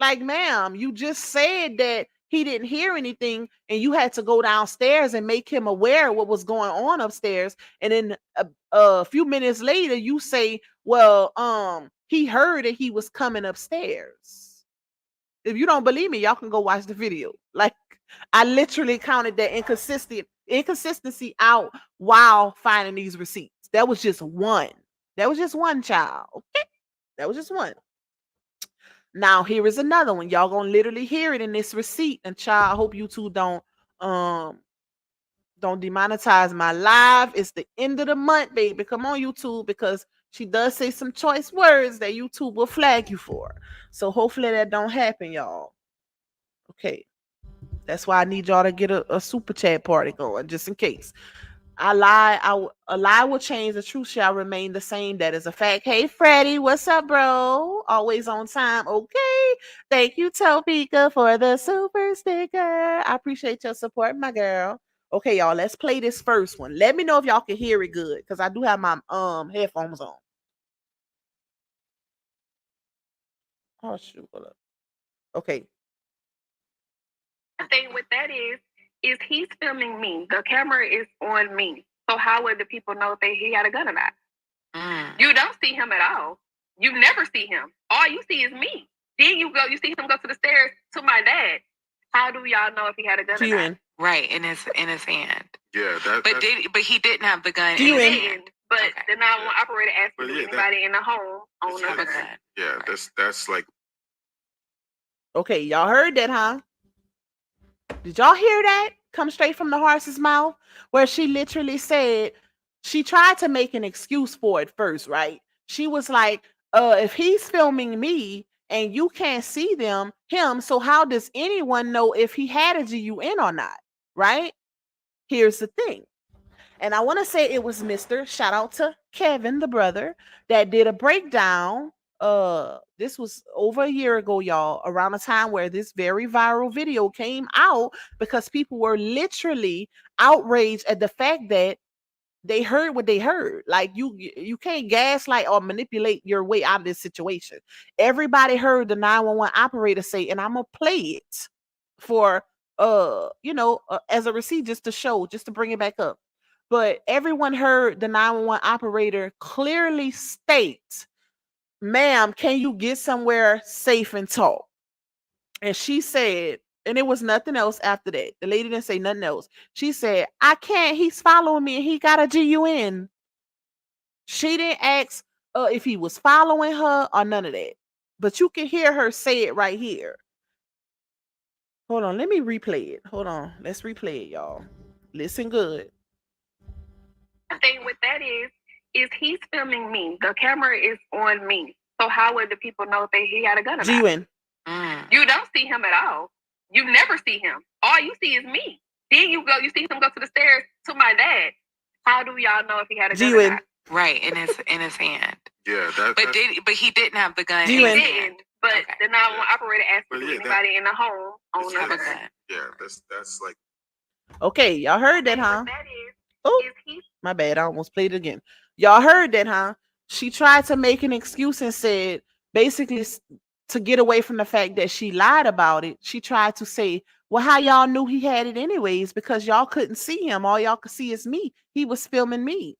Like, ma'am, you just said that he didn't hear anything and you had to go downstairs and make him aware of what was going on upstairs. And then a few minutes later, you say, well, he heard that he was coming upstairs. If you don't believe me, y'all can go watch the video. Like, I literally counted that inconsistency out while finding these receipts. That was just one. That was just one, child. Okay, that was just one. Now here is another one. Y'all gonna literally hear it in this receipt. And child, I hope you two um don't demonetize my live. It's the end of the month, baby. Come on, YouTube, because she does say some choice words that YouTube will flag you for. So hopefully that don't happen, y'all. Okay. That's why I need y'all to get a super chat party going, just in case. A lie will change. The truth shall remain the same. That is a fact. Hey, Freddie, what's up, bro? Always on time. Okay. Thank you, Topeka, for the super sticker. I appreciate your support, my girl. Okay, y'all, let's play this first one. Let me know if y'all can hear it good, because I do have my headphones on. Oh, shoot. Hold up. Okay.
The thing with that is he's filming me. The camera is on me. So how would the people know if he had a gun or not? You don't see him at all. You never see him. All you see is me. Then you see him go to the stairs to my dad. How do y'all know if he had a gun or not?
Right, in his hand.
Yeah,
but he didn't have the gun
He
in his
didn't.
hand.
But the 911 operator asked if anybody in the home owned a gun.
Yeah, that's like.
Okay, y'all heard that, huh? Did y'all hear that? Come straight from the horse's mouth, where she literally said, she tried to make an excuse for it first, right? She was like, if he's filming me and you can't see him, so how does anyone know if he had a GUN or not? Right? Here's the thing. And I want to say it was Mr. Shout out to Kevin, the brother, that did a breakdown. This was over a year ago, y'all, around the time where this very viral video came out, because people were literally outraged at the fact that they heard what they heard. Like, you can't gaslight or manipulate your way out of this situation. Everybody heard the 911 operator say, and I'm gonna play it for as a receipt, just to show, just to bring it back up. But everyone heard the 911 operator clearly state, ma'am, can you get somewhere safe and talk? And she said, and it was nothing else after that. The lady didn't say nothing else. She said, I can't, he's following me and he got a GUN. She didn't ask if he was following her or none of that. But you can hear her say it right here. Hold on, let me replay it. Hold on, let's replay it, y'all. Listen good.
The thing with that is he's filming me. The camera is on me. So how would the people know if he had a gun or not? You don't see him at all. You never see him. All you see is me. Then you see him go to the stairs to my dad. How do y'all know if he had a gun or not?
Right, in his hand.
Yeah,
but he didn't have the gun in
He
his
didn't.
hand.
But the 911 operator asked if anybody in the home owned a gun.
Yeah, that's like.
Okay, y'all heard that, huh?
That is
my bad. I almost played it again. Y'all heard that, huh? She tried to make an excuse and said, basically, to get away from the fact that she lied about it, she tried to say, well, how y'all knew he had it anyways? Because y'all couldn't see him. All y'all could see is me. He was filming me.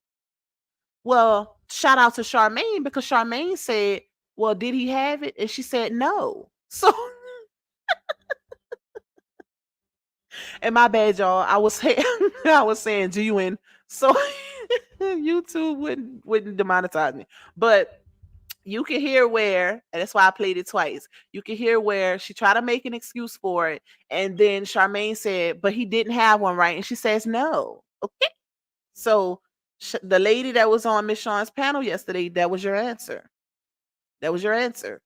Well, shout out to Charmaine, because Charmaine said, well, did he have it? And she said no. So, and my bad, y'all. I was saying GUN. So YouTube wouldn't demonetize me. But you can hear where, and that's why I played it twice. You can hear where she tried to make an excuse for it, and then Charmaine said, but he didn't have one, right? And she says no. Okay. So the lady that was on Miss Sean's panel yesterday, that was your answer. That was your answer.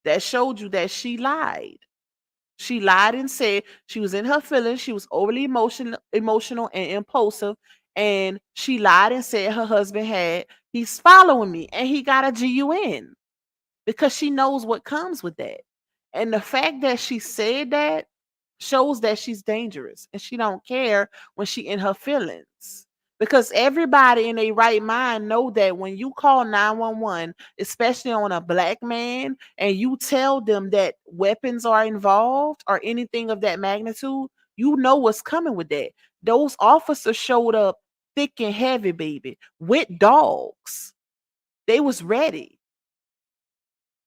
That showed you that she lied. She lied and said she was in her feelings. She was overly emotional and impulsive. And she lied and said her husband he's following me and he got a GUN, because she knows what comes with that. And the fact that she said that shows that she's dangerous and she don't care when she in her feelings. Because everybody in a right mind know that when you call 911, especially on a black man, and you tell them that weapons are involved or anything of that magnitude, you know what's coming with that. Those officers showed up thick and heavy, baby, with dogs. They was ready.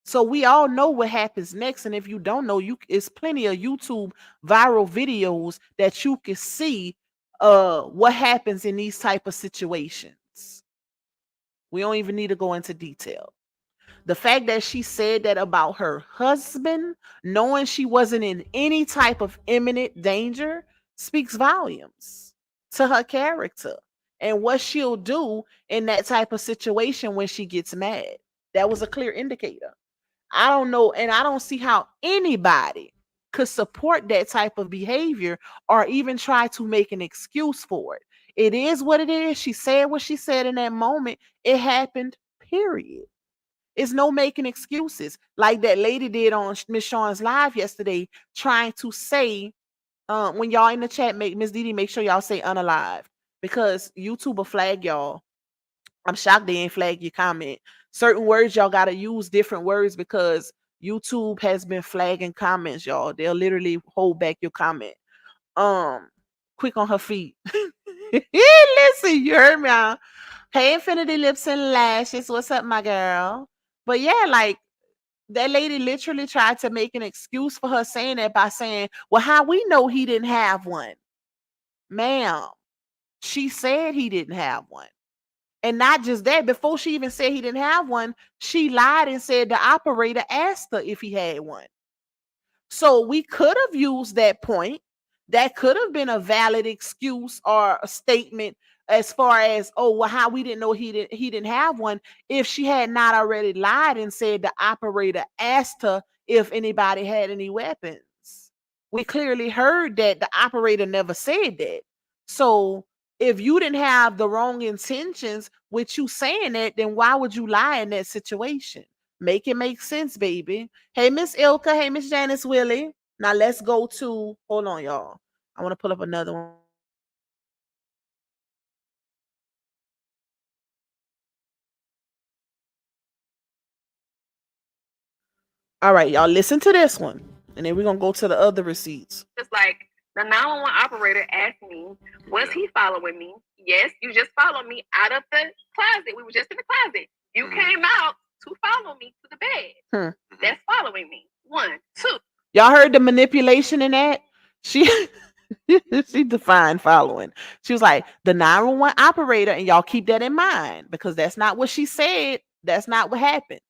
So we all know what happens next. And if you don't know, it's plenty of YouTube viral videos that you can see what happens in these type of situations. We don't even need to go into detail. The fact that she said that about her husband, knowing she wasn't in any type of imminent danger, speaks volumes to her character and what she'll do in that type of situation when she gets mad. That was a clear indicator. I don't know, and I don't see how anybody could support that type of behavior or even try to make an excuse for it. It is what it is. She said what she said in that moment. It happened, period. It's no making excuses like that lady did on Miss Sean's live yesterday, trying to say, when y'all in the chat, make Miss Didi, make sure y'all say unalive because YouTube will flag y'all. I'm shocked they ain't flag your comment. Certain words y'all gotta use different words because YouTube has been flagging comments, y'all. They'll literally hold back your comment. Quick on her feet. Listen, you heard me. Hey, Infinity Lips and Lashes. What's up, my girl? But yeah, like that lady literally tried to make an excuse for her saying that by saying, well, how we know he didn't have one? Ma'am, she said he didn't have one. And not just that, before she even said he didn't have one, she lied and said the operator asked her if he had one. So we could have used that point. That could have been a valid excuse or a statement as far as, oh, well, how we didn't know he didn't have one if she had not already lied and said the operator asked her if anybody had any weapons. We clearly heard that the operator never said that. So if you didn't have the wrong intentions with you saying that, then why would you lie in that situation? Make it make sense, baby. Hey, Miss Ilka. Hey, Miss Janice Willie. Now let's go to, hold on, y'all. I want to pull up another one. All right, y'all, listen to this one. And then we're going to go to the other receipts.
Just like the 911 operator asked me, was he following me? Yes, you just followed me out of the closet. We were just in the closet. You came out to follow me to the bed. That's following me. 1, 2.
Y'all heard the manipulation in that? She she defined following. She was like, the 911 operator, and y'all keep that in mind because that's not what she said. That's not what happened.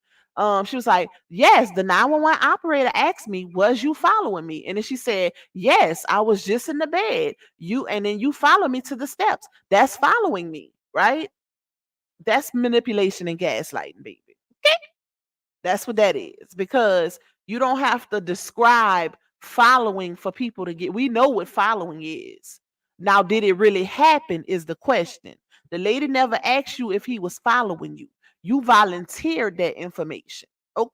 She was like, yes, the 911 operator asked me, was you following me? And then she said, yes, I was just in the bed. And then you follow me to the steps. That's following me, right? That's manipulation and gaslighting, baby. Okay? That's what that is, because you don't have to describe following for people to get. We know what following is. Now, did it really happen is the question. The lady never asked you if he was following you. You volunteered that information. Okay.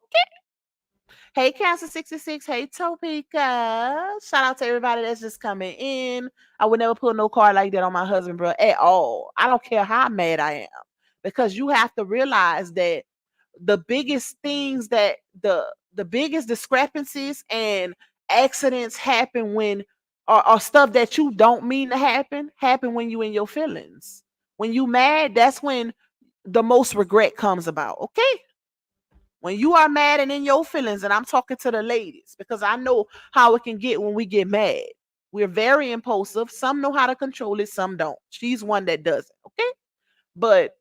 Hey, Cancer 66. Hey, Topeka. Shout out to everybody that's just coming in. I would never put no card like that on my husband, bro, at all. I don't care how mad I am, because you have to realize that the biggest things that the biggest discrepancies and accidents happen when, or stuff that you don't mean to happen when you in your feelings. When you mad, that's when the most regret comes about. Okay. When you are mad and in your feelings, and I'm talking to the ladies because I know how it can get when we get mad. We're very impulsive. Some know how to control it, some don't. She's one that doesn't. Okay. But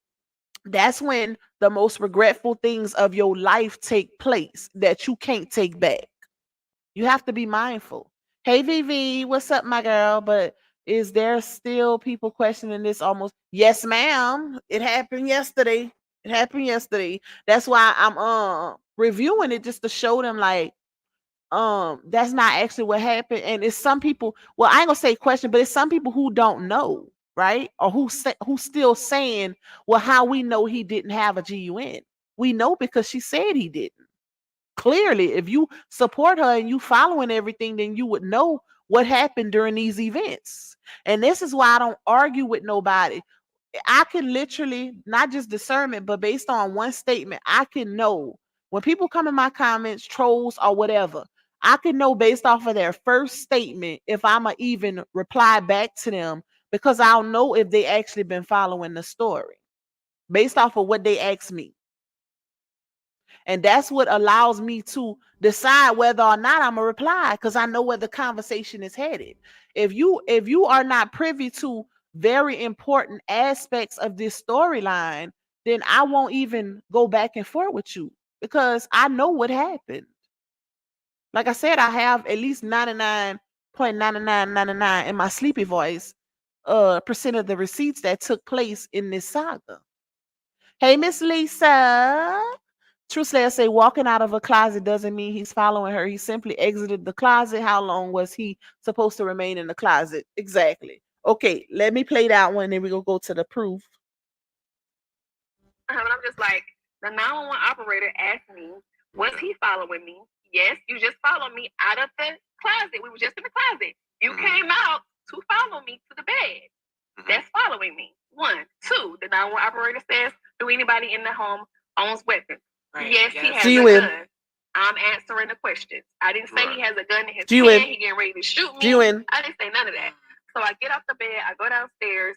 that's when the most regretful things of your life take place that you can't take back. You have to be mindful. Hey, Vivi, what's up, my girl? But is there still people questioning this almost? Yes, ma'am. It happened yesterday. It happened yesterday. That's why I'm reviewing it, just to show them like, that's not actually what happened. And it's some people, well, I ain't gonna say question, but it's some people who don't know, right? Or who still saying, well, how we know he didn't have a GUN? We know because she said he didn't. Clearly, if you support her and you following everything, then you would know what happened during these events. And this is why I don't argue with nobody. I can literally, not just discernment, but based on one statement, I can know when people come in my comments, trolls or whatever, I can know based off of their first statement if I'ma even reply back to them, because I'll know if they actually been following the story based off of what they asked me. And that's what allows me to decide whether or not I'm a reply, because I know where the conversation is headed. If you are not privy to very important aspects of this storyline, then I won't even go back and forth with you because I know what happened. Like I said, I have at least 99.9999 in my sleepy voice percent of the receipts that took place in this saga. Hey, Miss Lisa. True Slayer say walking out of a closet doesn't mean he's following her. He simply exited the closet. How long was he supposed to remain in the closet? Exactly. Okay, let me play that one, then we're gonna go to the proof.
And I'm just like, the 911 operator asked me, was he following me? Yes, you just followed me out of the closet. We were just in the closet. You came out to follow me to the bed. That's following me. 1. 2, the 911 operator says, do anybody in the home owns weapons?
Right.
Yes, he has
G
a
Win.
gun. I'm answering the questions. I didn't say he has a gun in his
G Win.
hand. He getting ready to shoot me.
G Win.
I didn't say none of that. So I get off the bed. I go downstairs.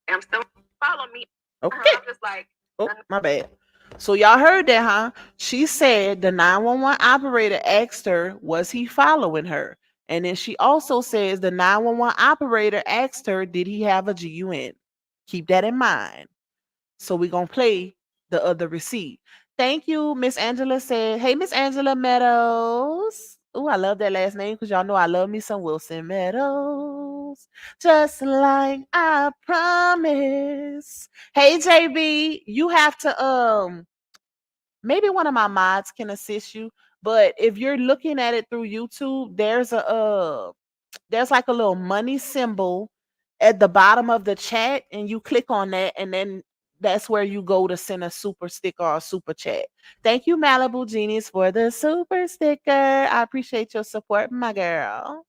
And I'm still following me.
Okay.
I'm just like,
oh, my bad. So y'all heard that, huh? She said the 911 operator asked her, was he following her? And then she also says the 911 operator asked her, did he have a GUN? Keep that in mind. So we're going to play the other receipt. Thank you. Miss Angela said, hey, Miss Angela Meadows. Oh, I love that last name because y'all know I love me some Wilson Meadows. Just like I promised. Hey, JB, you have to, maybe one of my mods can assist you. But if you're looking at it through YouTube, there's like a little money symbol at the bottom of the chat, and you click on that, and then that's where you go to send a super sticker or a super chat. Thank you, Malibu Genius, for the super sticker. I appreciate your support, my girl.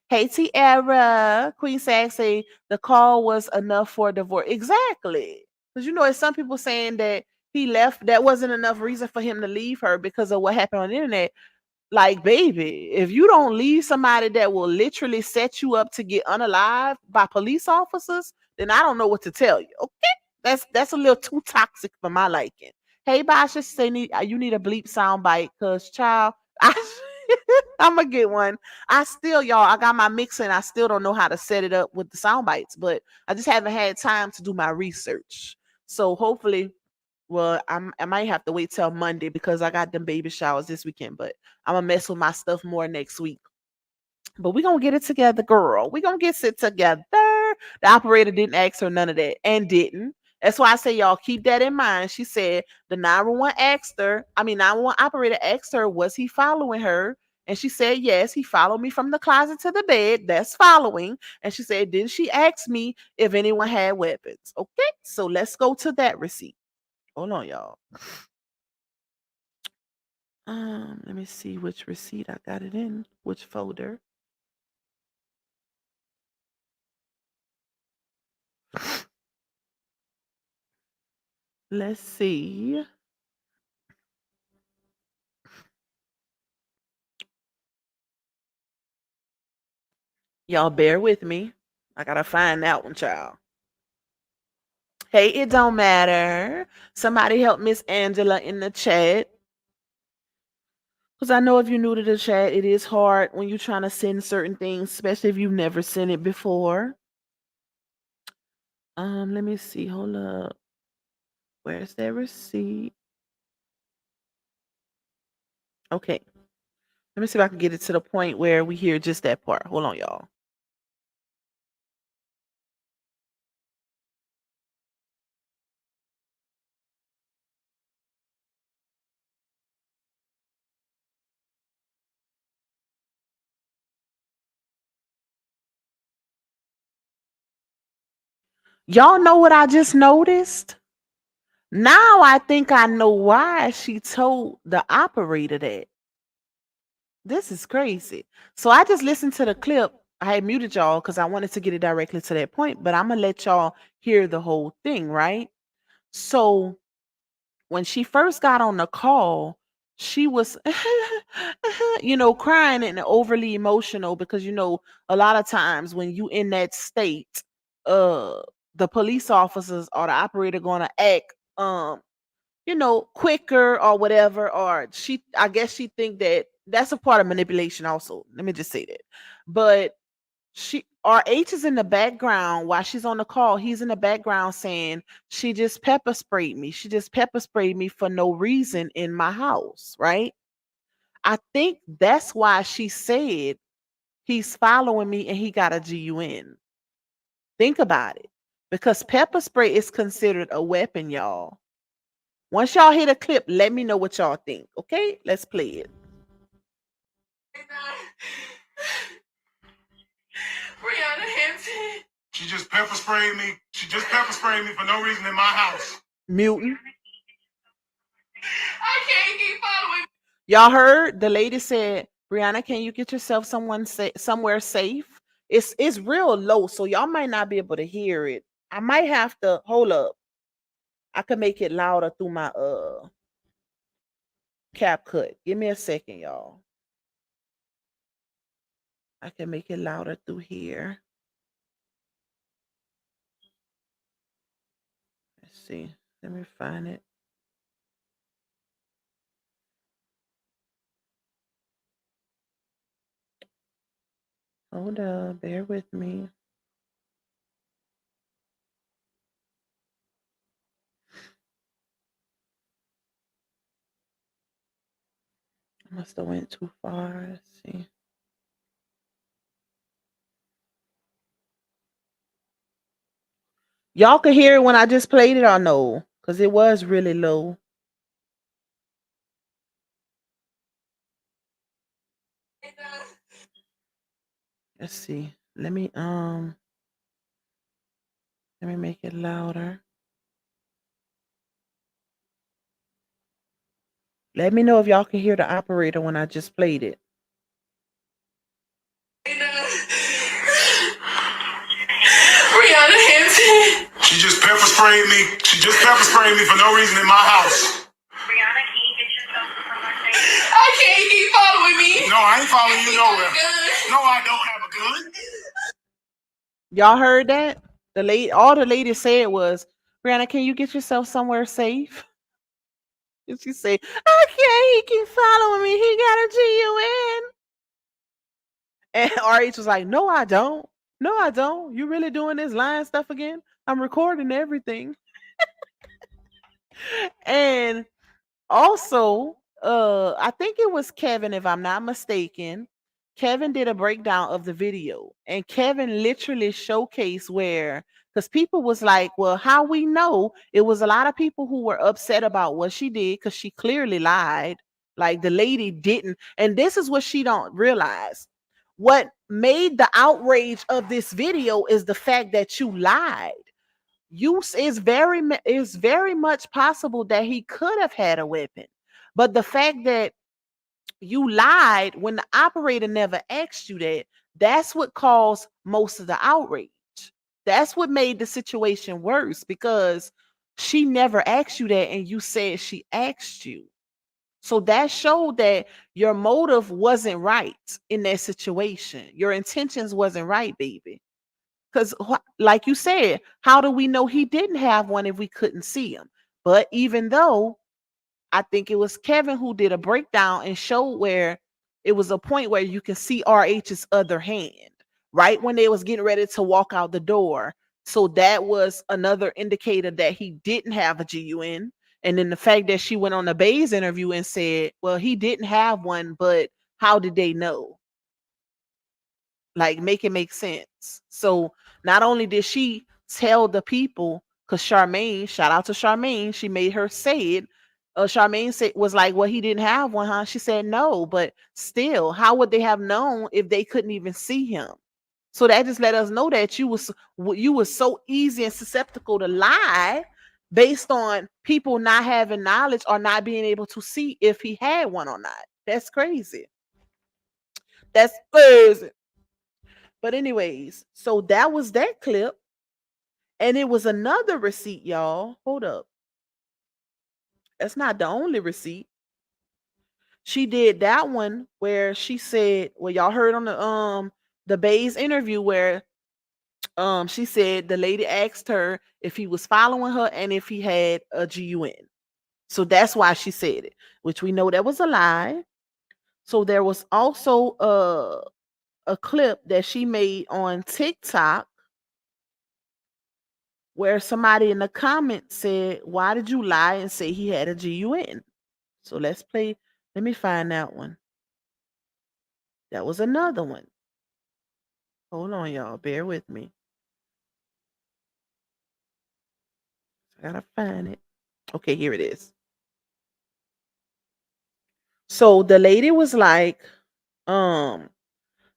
Hey, Tiara. Queen Sag say the call was enough for divorce. Exactly. Because it's some people saying that he left. That wasn't enough reason for him to leave her because of what happened on the internet. Like, baby, if you don't leave somebody that will literally set you up to get unalived by police officers, then I don't know what to tell you. Okay, that's a little too toxic for my liking. Hey, Basha, say you need a bleep sound bite, cause child, I'm gonna get one. Y'all, I got my mixer and I still don't know how to set it up with the sound bites, but I just haven't had time to do my research. So hopefully, well, I might have to wait till Monday because I got them baby showers this weekend, but I'm gonna mess with my stuff more next week. But we're gonna get it together, girl. We're gonna get it together. The operator didn't ask her none of that and didn't. That's why I say y'all keep that in mind. She said the 911 operator asked her, was he following her? And she said, yes, he followed me from the closet to the bed. That's following. And she said, then she asked me if anyone had weapons. Okay, so let's go to that receipt. Hold on, y'all. Let me see which receipt I got it in, which folder. Let's see. Y'all bear with me. I gotta find that one, child. Hey, it don't matter. Somebody help Miss Angela in the chat. Because I know if you're new to the chat, it is hard when you're trying to send certain things, especially if you've never sent it before. Let me see. Hold up. Where's that receipt? Okay. Let me see if I can get it to the point where we hear just that part. Hold on, y'all. Y'all know what I just noticed? Now I think I know why she told the operator that. This is crazy. So I just listened to the clip. I had muted y'all because I wanted to get it directly to that point, but I'm going to let y'all hear the whole thing, right? So when she first got on the call, she was, crying and overly emotional because, a lot of times when you in that state, the police officers or the operator going to act quicker or whatever, or I guess she think that that's a part of manipulation also. Let me just say that. But RH is in the background while she's on the call. He's in the background saying she just pepper sprayed me. She just pepper sprayed me for no reason in my house, right? I think that's why she said he's following me and he got a GUN. Think about it. Because pepper spray is considered a weapon, y'all. Once y'all hit a clip, let me know what y'all think. Okay? Let's play it.
Brianna Hampton.
She just pepper sprayed me. She just pepper sprayed me for no reason in my house.
Mutant.
I can't keep following.
Y'all heard the lady said, Brianna, can you get yourself somewhere safe? It's real low, so y'all might not be able to hear it. I might have to hold up. I could make it louder through my CapCut. Give me a second, y'all. I can make it louder through here. Let's see. Let me find it. Hold up. Bear with me. I must have went too far. Let's see. Y'all could hear it when I just played it or no? Because it was really low. Let's see. Let me make it louder. Let me know if y'all can hear the operator when I just played it.
Brianna Hampton.
She just pepper sprayed me. She just pepper sprayed me for no reason in my house.
Brianna, can you get yourself somewhere safe? I can't keep following me.
No, I ain't following you nowhere. No, I don't have a gun.
Y'all heard that? All the lady said was, Brianna, can you get yourself somewhere safe? And she said, I can't, he keep following me. He got a GUN. And RH was like, no, I don't. No, I don't. You really doing this lying stuff again? I'm recording everything. And also, I think it was Kevin, if I'm not mistaken. Kevin did a breakdown of the video, and Kevin literally showcased where, because people was like, well, how we know, it was a lot of people who were upset about what she did because she clearly lied. Like the lady didn't, and this is what she don't realize. What made the outrage of this video is the fact that you lied. It's very much possible that he could have had a weapon, but the fact that you lied when the operator never asked you that's what caused most of the outrage. That's what made the situation worse, because she never asked you that and you said she asked you. So that showed that your motive wasn't right in that situation. Your intentions wasn't right, baby. Because, like you said, how do we know he didn't have one if we couldn't see him? But even though I think it was Kevin who did a breakdown and showed where it was a point where you can see RH's other hand, right when they was getting ready to walk out the door. So that was another indicator that he didn't have a GUN. And then the fact that she went on the Bayes interview and said, well, he didn't have one, but how did they know? Like, make it make sense. So not only did she tell the people, because Charmaine, shout out to Charmaine, she made her say it. Charmaine was like, well, he didn't have one, huh? She said no, but still, how would they have known if they couldn't even see him? So that just let us know that you was so easy and susceptible to lie based on people not having knowledge or not being able to see if he had one or not. That's crazy. That's crazy. But anyways, so that was that clip. And it was another receipt, y'all. Hold up. That's not the only receipt. She did that one where she said, well, y'all heard on the Bayes interview where she said the lady asked her if he was following her and if he had a GUN. So that's why she said it, which we know that was a lie. So there was also a clip that she made on TikTok where somebody in the comments said, "Why did you lie and say he had a GUN?" So let's play. Let me find that one. That was another one. Hold on, y'all. Bear with me. I gotta find it. Okay, here it is. So the lady was like, um,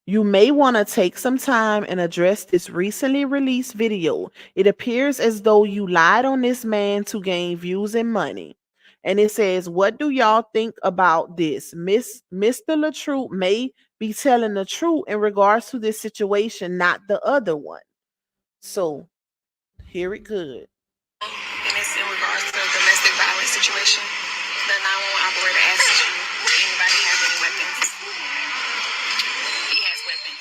you may want to take some time and address this recently released video. It appears as though you lied on this man to gain views and money. And it says, what do y'all think about this? Mr. LaTruth may be telling the truth in regards to this situation, not the other one. So, hear it good.
And it's in regards to the domestic violence situation. The 911 operator asked you, "Does anybody have any weapons?" He has weapons.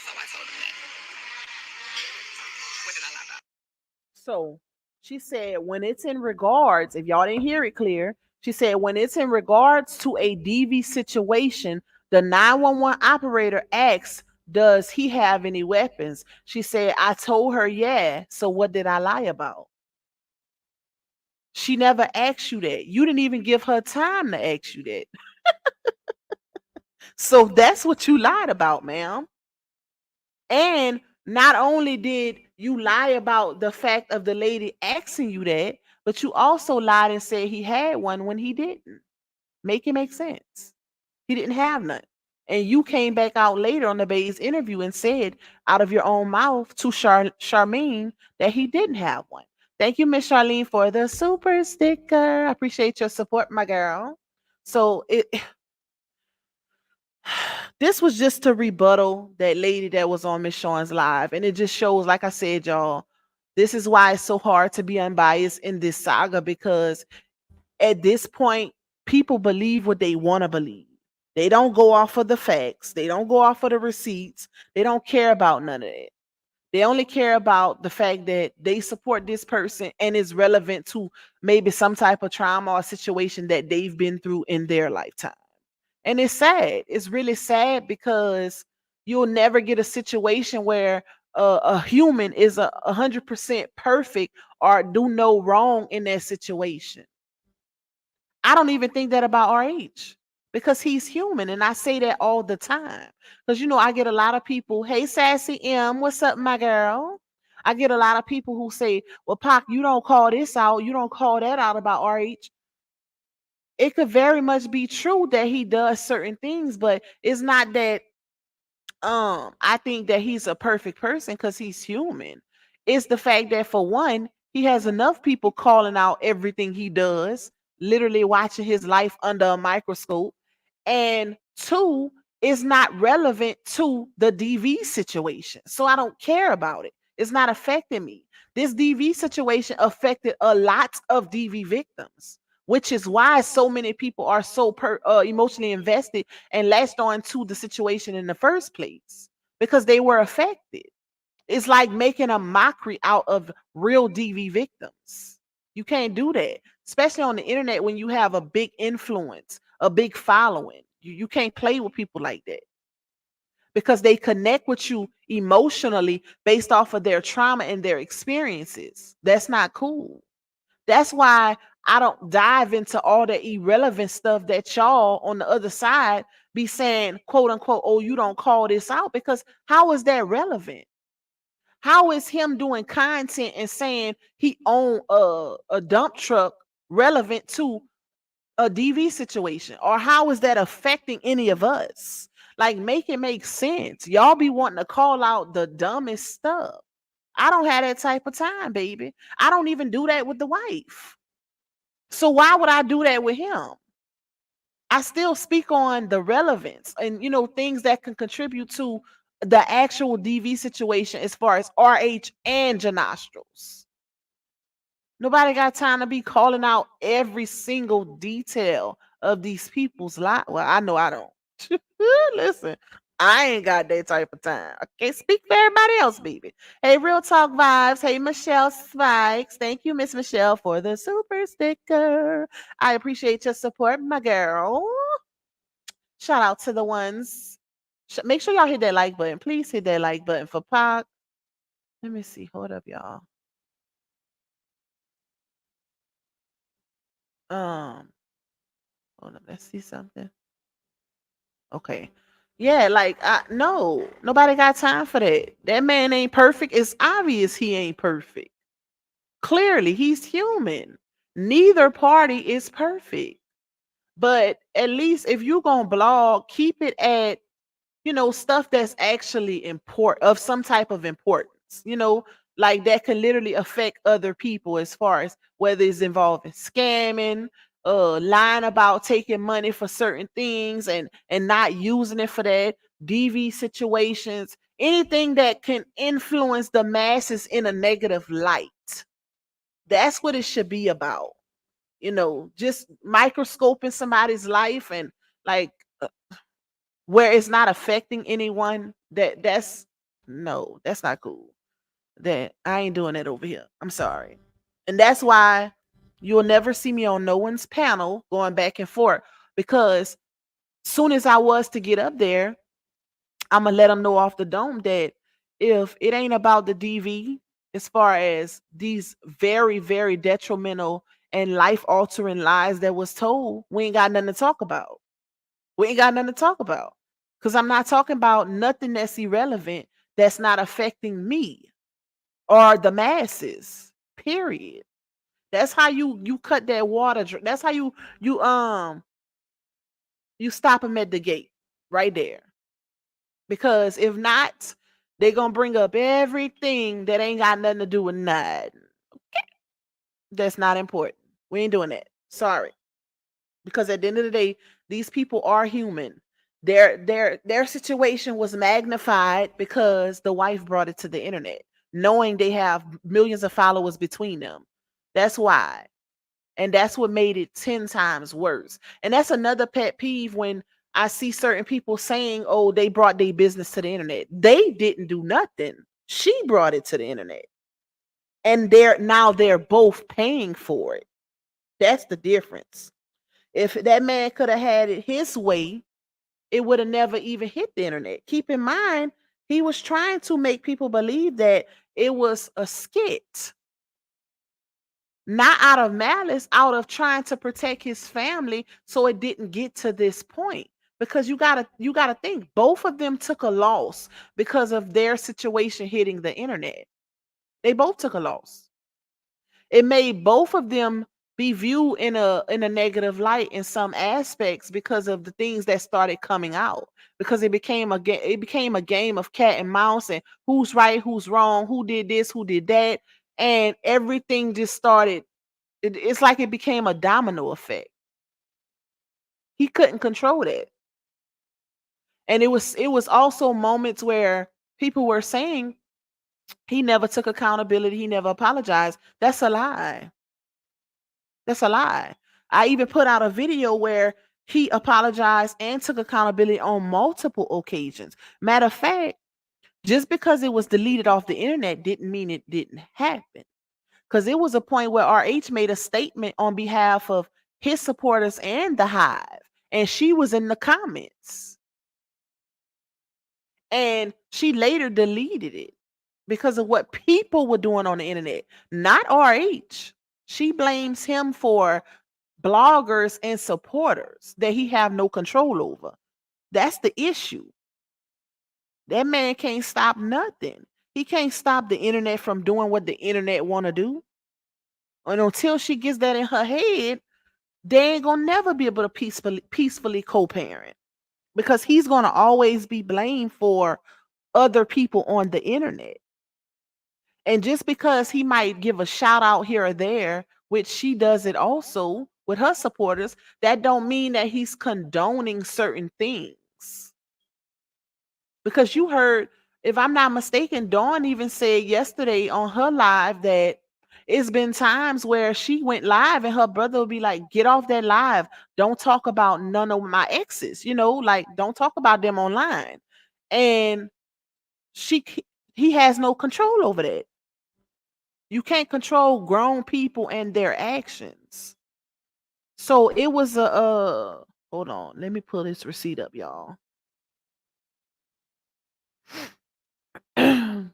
So I told him that. What did I lie about?
So she said, when it's in regards, if y'all didn't hear it clear, she said, when it's in regards to a DV situation, the 911 operator asks, does he have any weapons? She said, I told her, yeah. So what did I lie about? She never asked you that. You didn't even give her time to ask you that. So that's what you lied about, ma'am. And not only did you lie about the fact of the lady asking you that, but you also lied and said he had one when he didn't. Make it make sense. He didn't have none. And you came back out later on the Bay's interview and said out of your own mouth to Charlene that he didn't have one. Thank you, Miss Charlene, for the super sticker. I appreciate your support, my girl. So this was just to rebuttal that lady that was on Miss Sean's live. And it just shows, like I said, y'all, this is why it's so hard to be unbiased in this saga, because at this point, people believe what they want to believe. They don't go off of the facts. They don't go off of the receipts. They don't care about none of that. They only care about the fact that they support this person and is relevant to maybe some type of trauma or situation that they've been through in their lifetime. And it's sad. It's really sad because you'll never get a situation where a human is 100% perfect or do no wrong in that situation. I don't even think that about RH because he's human. And I say that all the time. Because, I get a lot of people, hey, Sassy M, what's up, my girl? I get a lot of people who say, well, Pac, you don't call this out. You don't call that out about RH. It could very much be true that he does certain things, but it's not that I think that he's a perfect person because he's human. It's the fact that, for one, he has enough people calling out everything he does, literally watching his life under a microscope. And two, it's not relevant to the DV situation. So I don't care about it. It's not affecting me. This DV situation affected a lot of DV victims, which is why so many people are so emotionally invested and latched on to the situation in the first place, because they were affected. It's like making a mockery out of real DV victims. You can't do that, especially on the internet when you have a big influence, a big following. You can't play with people like that because they connect with you emotionally based off of their trauma and their experiences. That's not cool. That's why I don't dive into all the irrelevant stuff that y'all on the other side be saying, quote unquote, oh, you don't call this out, because how is that relevant? How is him doing content and saying he owned a dump truck relevant to a DV situation? Or how is that affecting any of us? Like, make it make sense. Y'all be wanting to call out the dumbest stuff. I don't have that type of time, baby. I don't even do that with the wife. So why would I do that with him? I still speak on the relevance and things that can contribute to the actual DV situation as far as RH and Janostrals. Nobody got time to be calling out every single detail of these people's life. Well, I know I don't. Listen, I ain't got that type of time. Okay, speak for everybody else, baby. Hey, Real Talk Vibes. Hey, Michelle Spikes. Thank you, Miss Michelle, for the super sticker. I appreciate your support, my girl. Shout out to the ones. Make sure y'all hit that like button. Please hit that like button for Pac. Let me see. Hold up, y'all. Um, hold up. Let's see something. Okay. Yeah, like no, nobody got time for that. That man ain't perfect. It's obvious he ain't perfect. Clearly, he's human. Neither party is perfect. But at least if you gonna blog, keep it at stuff that's actually important, of some type of importance, like that can literally affect other people, as far as whether it's involving scamming, lying about taking money for certain things and not using it for that, DV situations, anything that can influence the masses in a negative light. That's what it should be about. Just microscoping somebody's life and like where it's not affecting anyone. That's no, that's not cool. That I ain't doing that over here. I'm sorry. And that's why you'll never see me on no one's panel going back and forth, because soon as I was to get up there, I'm gonna let them know off the dome that if it ain't about the DV, as far as these very, very detrimental and life altering lies that was told, we ain't got nothing to talk about. We ain't got nothing to talk about. Because I'm not talking about nothing that's irrelevant, that's not affecting me or the masses. Period. That's how you cut that water. That's how you stop them at the gate right there. Because if not, they gonna bring up everything that ain't got nothing to do with nothing. Okay? That's not important. We ain't doing that. Sorry. Because at the end of the day, these people are human. Their situation was magnified because the wife brought it to the internet, knowing they have millions of followers between them. That's why. And that's what made it 10 times worse. And that's another pet peeve when I see certain people saying, oh, they brought their business to the internet. They didn't do nothing. She brought it to the internet. And they're both paying for it. That's the difference. If that man could have had it his way, it would have never even hit the internet. Keep in mind, he was trying to make people believe that it was a skit, not out of malice, out of trying to protect his family so it didn't get to this point. Because you gotta think both of them took a loss because of their situation hitting the internet. They both took a loss. It made both of them be viewed in a negative light in some aspects because of the things that started coming out, because it became a game of cat and mouse, and who's right, who's wrong, who did this, who did that, and everything just started. It's like it became a domino effect. He couldn't control that. And it was also moments where people were saying he never took accountability, he never apologized. That's a lie. That's a lie. I even put out a video where he apologized and took accountability on multiple occasions. Matter of fact, just because it was deleted off the internet didn't mean it didn't happen. Because it was a point where RH made a statement on behalf of his supporters and the Hive, and she was in the comments. And she later deleted it because of what people were doing on the internet, not RH. She blames him for bloggers and supporters that he have no control over. That's the issue. That man can't stop nothing. He can't stop the internet from doing what the internet want to do. And until she gets that in her head, they ain't gonna never be able to peacefully co-parent, because he's gonna always be blamed for other people on the internet. And just because he might give a shout out here or there, which she does it also with her supporters, that don't mean that he's condoning certain things. Because you heard, if I'm not mistaken, Dawn even said yesterday on her live that it's been times where she went live and her brother would be like, get off that live. Don't talk about none of my exes, like don't talk about them online. and he has no control over that. You can't control grown people and their actions. So it was a hold on, let me pull this receipt up, y'all. And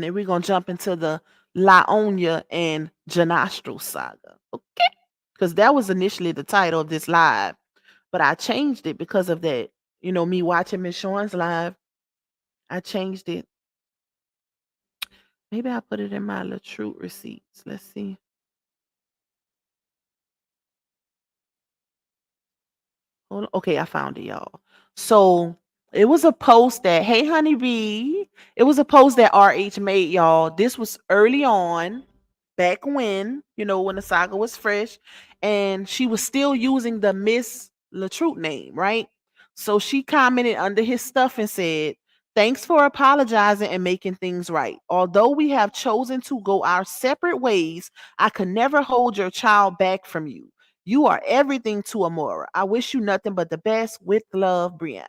then we're gonna jump into the Laonia and Janastro saga. Okay. Because that was initially the title of this live, but I changed it because of that. You know, me watching Miss Sean's live. I changed it. Maybe I put it in my LaTruth receipts. Let's see. Hold on. Okay, I found it, y'all. So it was a post that, hey, honeybee. It was a post that RH made, y'all. This was early on, back when, when the saga was fresh, and she was still using the Miss LaTruth name, right? So she commented under his stuff and said, thanks for apologizing and making things right. Although we have chosen to go our separate ways, I could never hold your child back from you. You are everything to Amora. I wish you nothing but the best. With love, Brianna.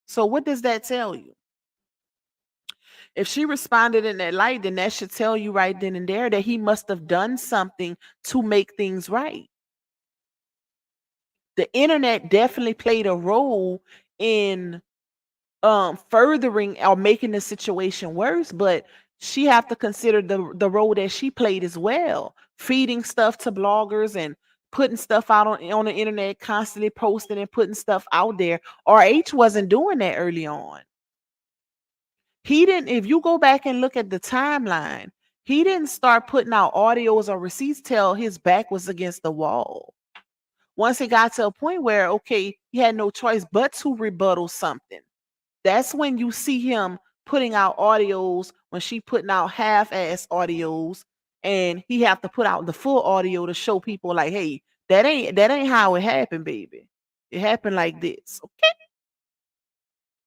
So what does that tell you? If she responded in that light, then that should tell you right then and there that he must have done something to make things right. The internet definitely played a role in furthering or making the situation worse, but she have to consider the role that she played as well, feeding stuff to bloggers and putting stuff out on the internet, constantly posting and putting stuff out there. RH wasn't doing that early on. He didn't, if you go back and look at the timeline, he didn't start putting out audios or receipts till his back was against the wall. Once it got to a point where, okay, he had no choice but to rebuttal something. That's when you see him putting out audios, when she putting out half-ass audios, and he have to put out the full audio to show people like, hey, that ain't how it happened, baby. It happened like this. Okay.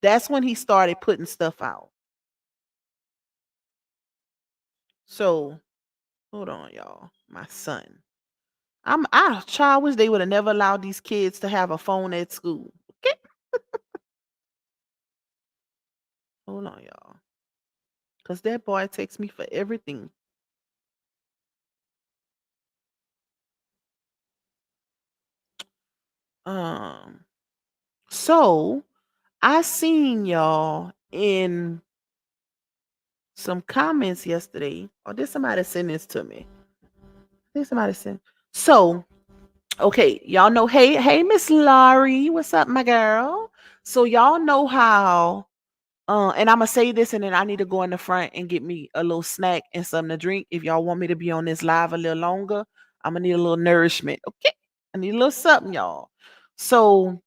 That's when he started putting stuff out. So hold on, y'all. My son. I wish they would have never allowed these kids to have a phone at school. Okay. Hold on, y'all. Because that boy takes me for everything. So I seen y'all in some comments yesterday. Or did somebody send this to me? I think somebody sent. So, okay, y'all know, hey, Miss Laurie, what's up, my girl? So y'all know how and I'm gonna say this, and then I need to go in the front and get me a little snack and something to drink. If y'all want me to be on this live a little longer, I'm gonna need a little nourishment. Okay, I need a little something, y'all. So,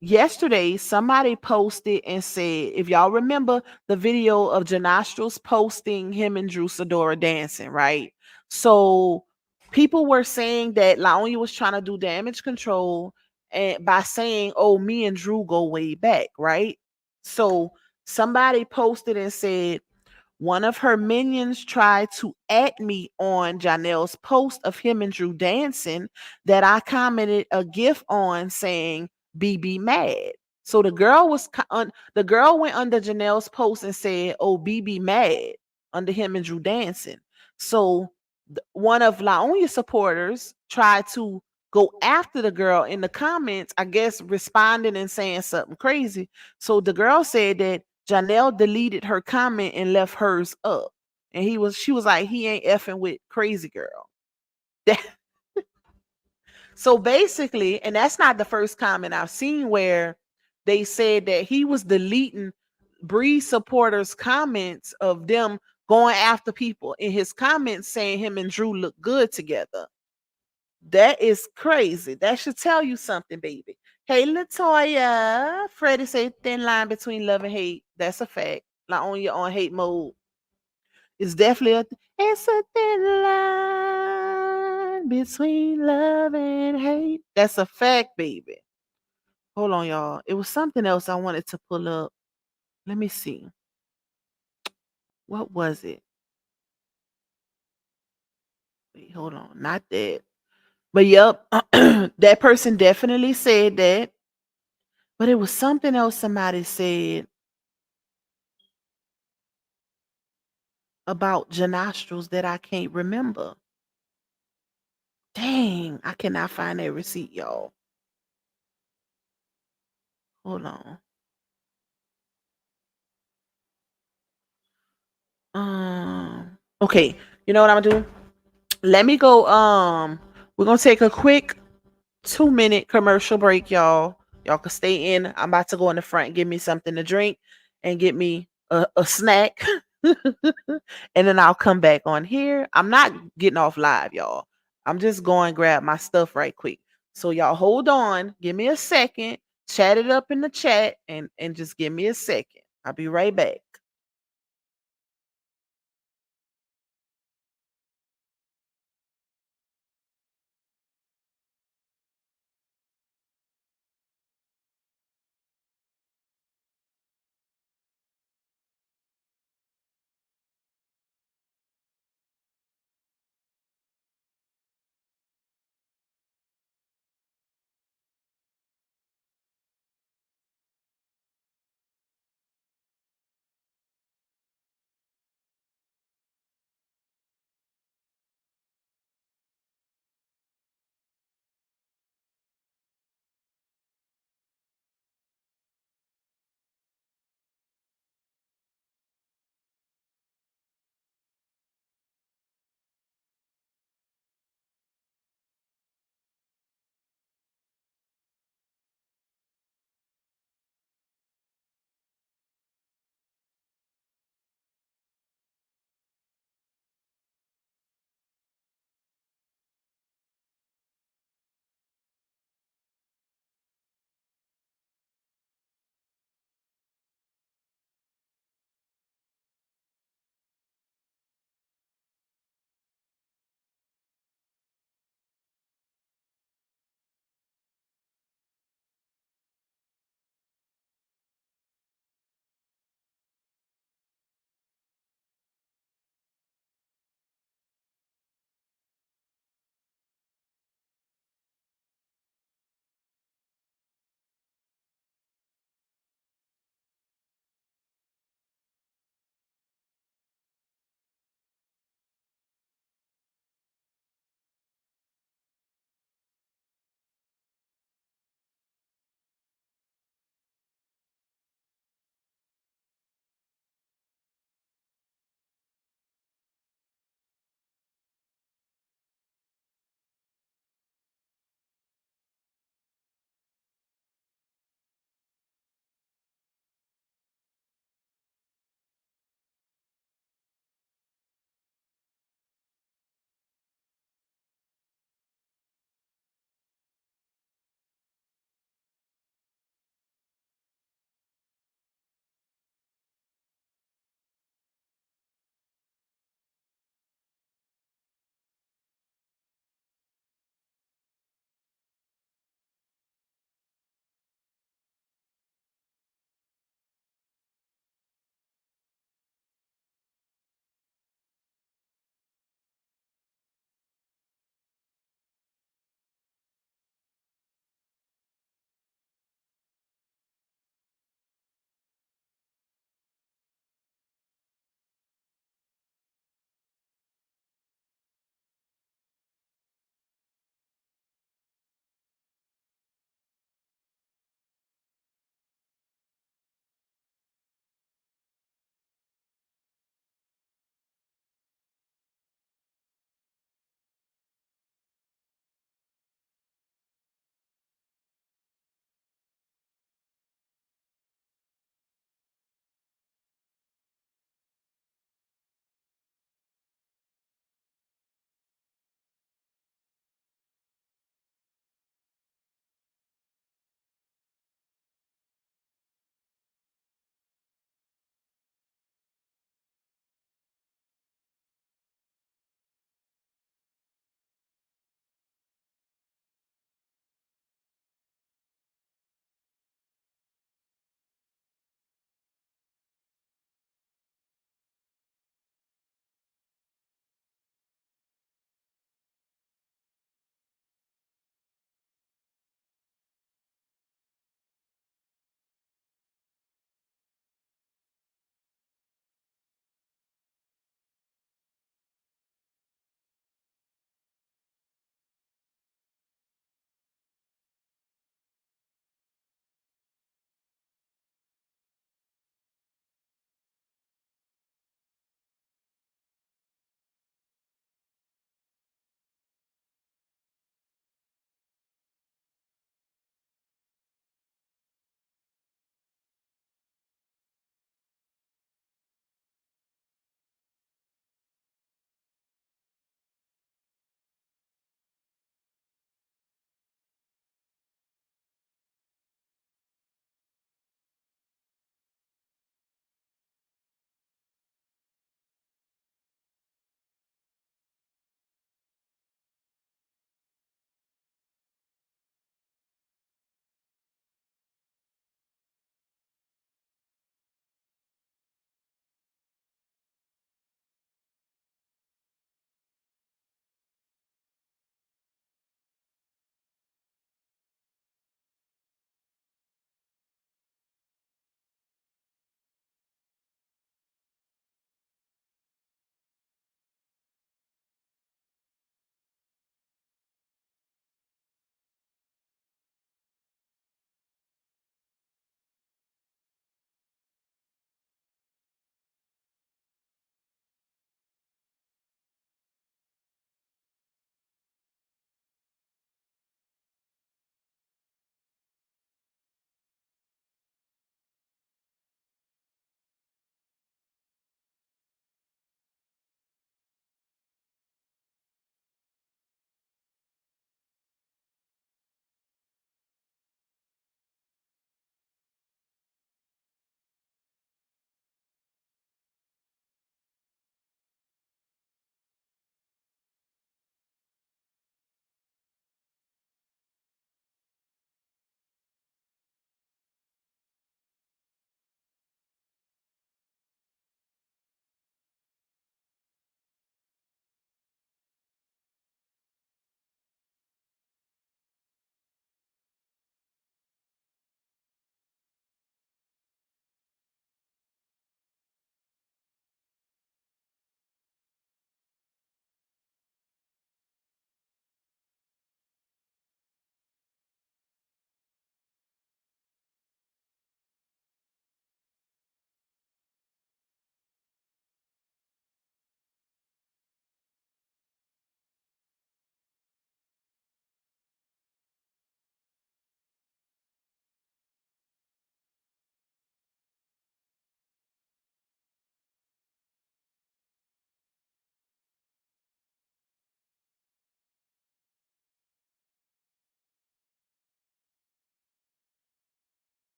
yesterday somebody posted and said, if y'all remember the video of Janostrals posting him and Drew Sidora dancing, right? So people were saying that Laonia was trying to do damage control and by saying, oh, me and Drew go way back, right? So somebody posted and said, one of her minions tried to at me on Janelle's post of him and Drew dancing that I commented a gif on saying BB mad. So the girl the girl went under Janelle's post and said, "Oh, BB mad," under him and Drew dancing. So one of Laonia's supporters tried to go after the girl in the comments, I guess responding and saying something crazy. So the girl said that Janelle deleted her comment and left hers up. And she was like, he ain't effing with crazy girl. So basically, and that's not the first comment I've seen where they said that he was deleting Bree supporters' comments of them going after people in his comments saying him and Drew look good together. That is crazy. That should tell you something, baby. Hey, Latoya. Freddie say thin line between love and hate. That's a fact. Like on your on hate mode. It's definitely it's a thin line between love and hate. That's a fact, baby. Hold on, y'all. It was something else I wanted to pull up. Let me see. What was it? Wait, hold on. Not that. But yep, that person definitely said that. But it was something else somebody said about Janostrals that I can't remember. Dang, I cannot find that receipt, y'all. Hold on. Okay, you know what I'm gonna do? Let me go. We're gonna take a quick 2-minute commercial break, y'all. Y'all can stay in. I'm about to go in the front and get me something to drink and get me a snack. And then I'll come back on here. I'm not getting off live, y'all. I'm just going grab my stuff right quick. So y'all hold on. Give me a second. Chat it up in the chat and just give me a second. I'll be right back.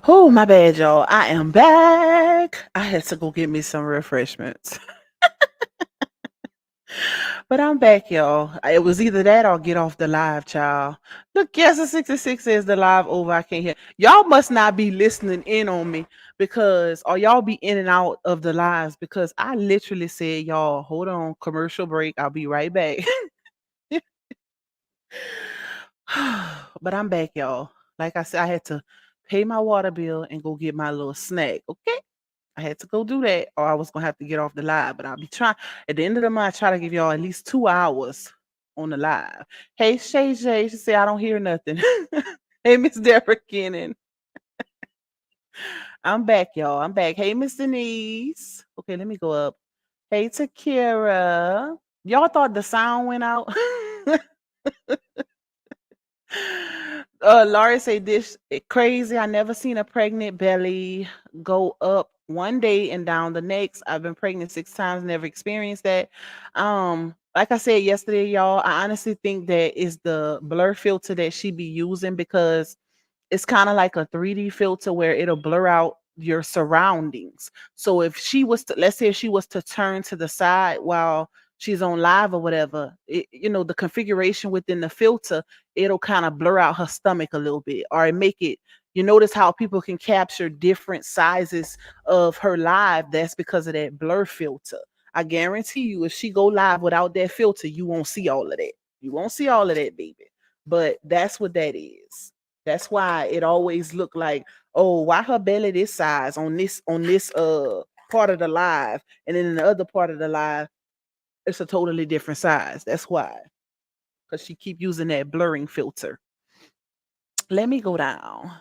Oh, my bad, y'all. I am back. I had to go get me some refreshments. But I'm back, y'all. It was either that or get off the live, child. Look, yes, the 66 says the live over. I can't hear. Y'all must not be listening in on me because, or y'all be in and out of the lives because I literally said, y'all, hold on, commercial break. I'll be right back. But I'm back, y'all. Like I said, I had to pay my water bill and go get my little snack. Okay. I had to go do that, or I was gonna have to get off the live. But I'll be trying at the end of the month, I try to give y'all at least 2 hours on the live. Hey Shay J, she said I don't hear nothing. Hey Miss Deborah Kennan. I'm back, y'all. I'm back. Hey Miss Denise. Okay, let me go up. Hey Takira. Y'all thought the sound went out? Laurie say this crazy. I never seen a pregnant belly go up one day and down the next. I've been pregnant 6 times, never experienced that. Like I said yesterday, y'all, I honestly think that is the blur filter that she be using because it's kind of like a 3D filter where it'll blur out your surroundings. So if she was to, let's say if she was to turn to the side while she's on live or whatever, the configuration within the filter, it'll kind of blur out her stomach a little bit or it make it, you notice how people can capture different sizes of her live. That's because of that blur filter. I guarantee you, if she go live without that filter, you won't see all of that. You won't see all of that, baby. But that's what that is. That's why it always look like, oh, why her belly this size on this part of the live, and then in the other part of the live, it's a totally different size. That's why, because she keep using that blurring filter. Let me go down.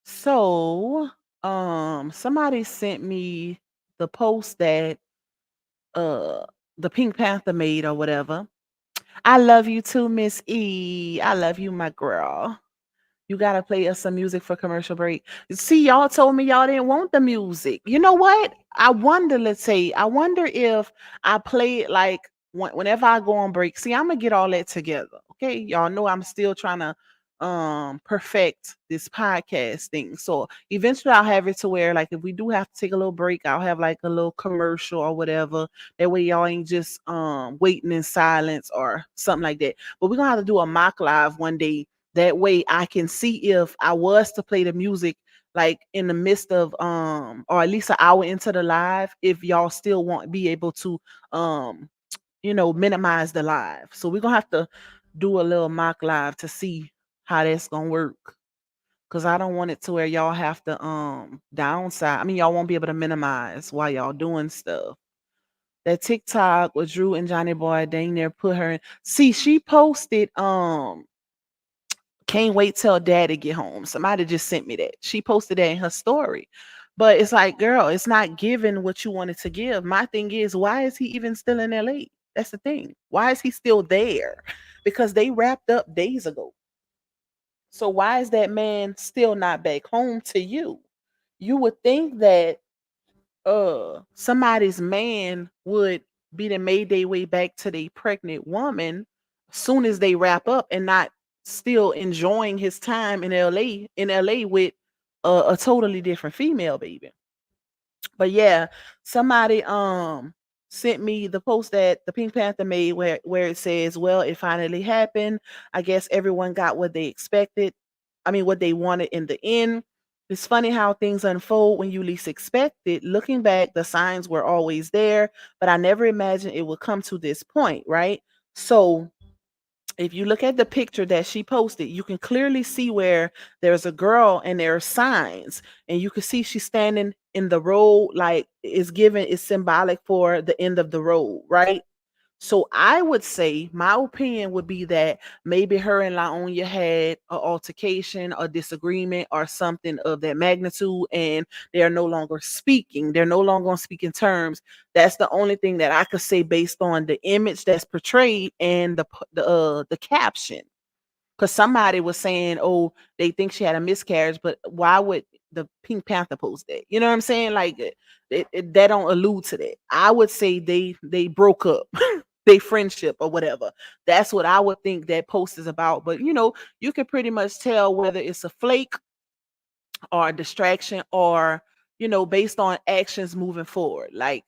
So, somebody sent me the post that uh the Pink Panther made or whatever. I love you too, Miss E. I love you, my girl. You gotta play us some music for commercial break. See, y'all told me y'all didn't want the music. You know what? I wonder, let's say, I wonder if I play it like whenever I go on break. See, I'm gonna get all that together. Okay. Y'all know I'm still trying to perfect this podcast thing. So eventually I'll have it to where like if we do have to take a little break, I'll have like a little commercial or whatever. That way y'all ain't just waiting in silence or something like that. But we're gonna have to do a mock live one day, that way I can see if I was to play the music like in the midst of or at least an hour into the live, if y'all still won't be able to um minimize the live. So we're gonna have to do a little mock live to see how that's gonna work. Cause I don't want it to where y'all have to downside. I mean, y'all won't be able to minimize while y'all doing stuff. That TikTok with Drew and Johnny Boy, dang near put her in. See, she posted can't wait till daddy get home. Somebody just sent me that. She posted that in her story. But it's like, girl, it's not giving what you wanted to give. My thing is, why is he even still in LA? That's the thing. Why is he still there? Because they wrapped up days ago. So why is that man still not back home to you? You would think that somebody's man would be the made their way back to the pregnant woman soon as they wrap up and not still enjoying his time in LA with a totally different female, baby. But yeah, somebody sent me the post that the Pink Panther made where it says, well, it finally happened. I guess everyone got what they expected. I mean, what they wanted in the end. It's funny how things unfold when you least expect it. Looking back, the signs were always there, but I never imagined it would come to this point, right? So if you look at the picture that she posted, you can clearly see where there's a girl and there are signs, and you can see she's standing in the road, like is symbolic for the end of the road, right? So I would say my opinion would be that maybe her and LaOnya had an altercation, a disagreement, or something of that magnitude, and they're no longer speaking. They're no longer on speaking terms. That's the only thing that I could say based on the image that's portrayed and the caption. Because somebody was saying, oh, they think she had a miscarriage, but why would the Pink Panther post that? You know what I'm saying? Like that don't allude to that. I would say they broke up, they friendship or whatever. That's what I would think that post is about. But you can pretty much tell whether it's a flake or a distraction, or based on actions moving forward. Like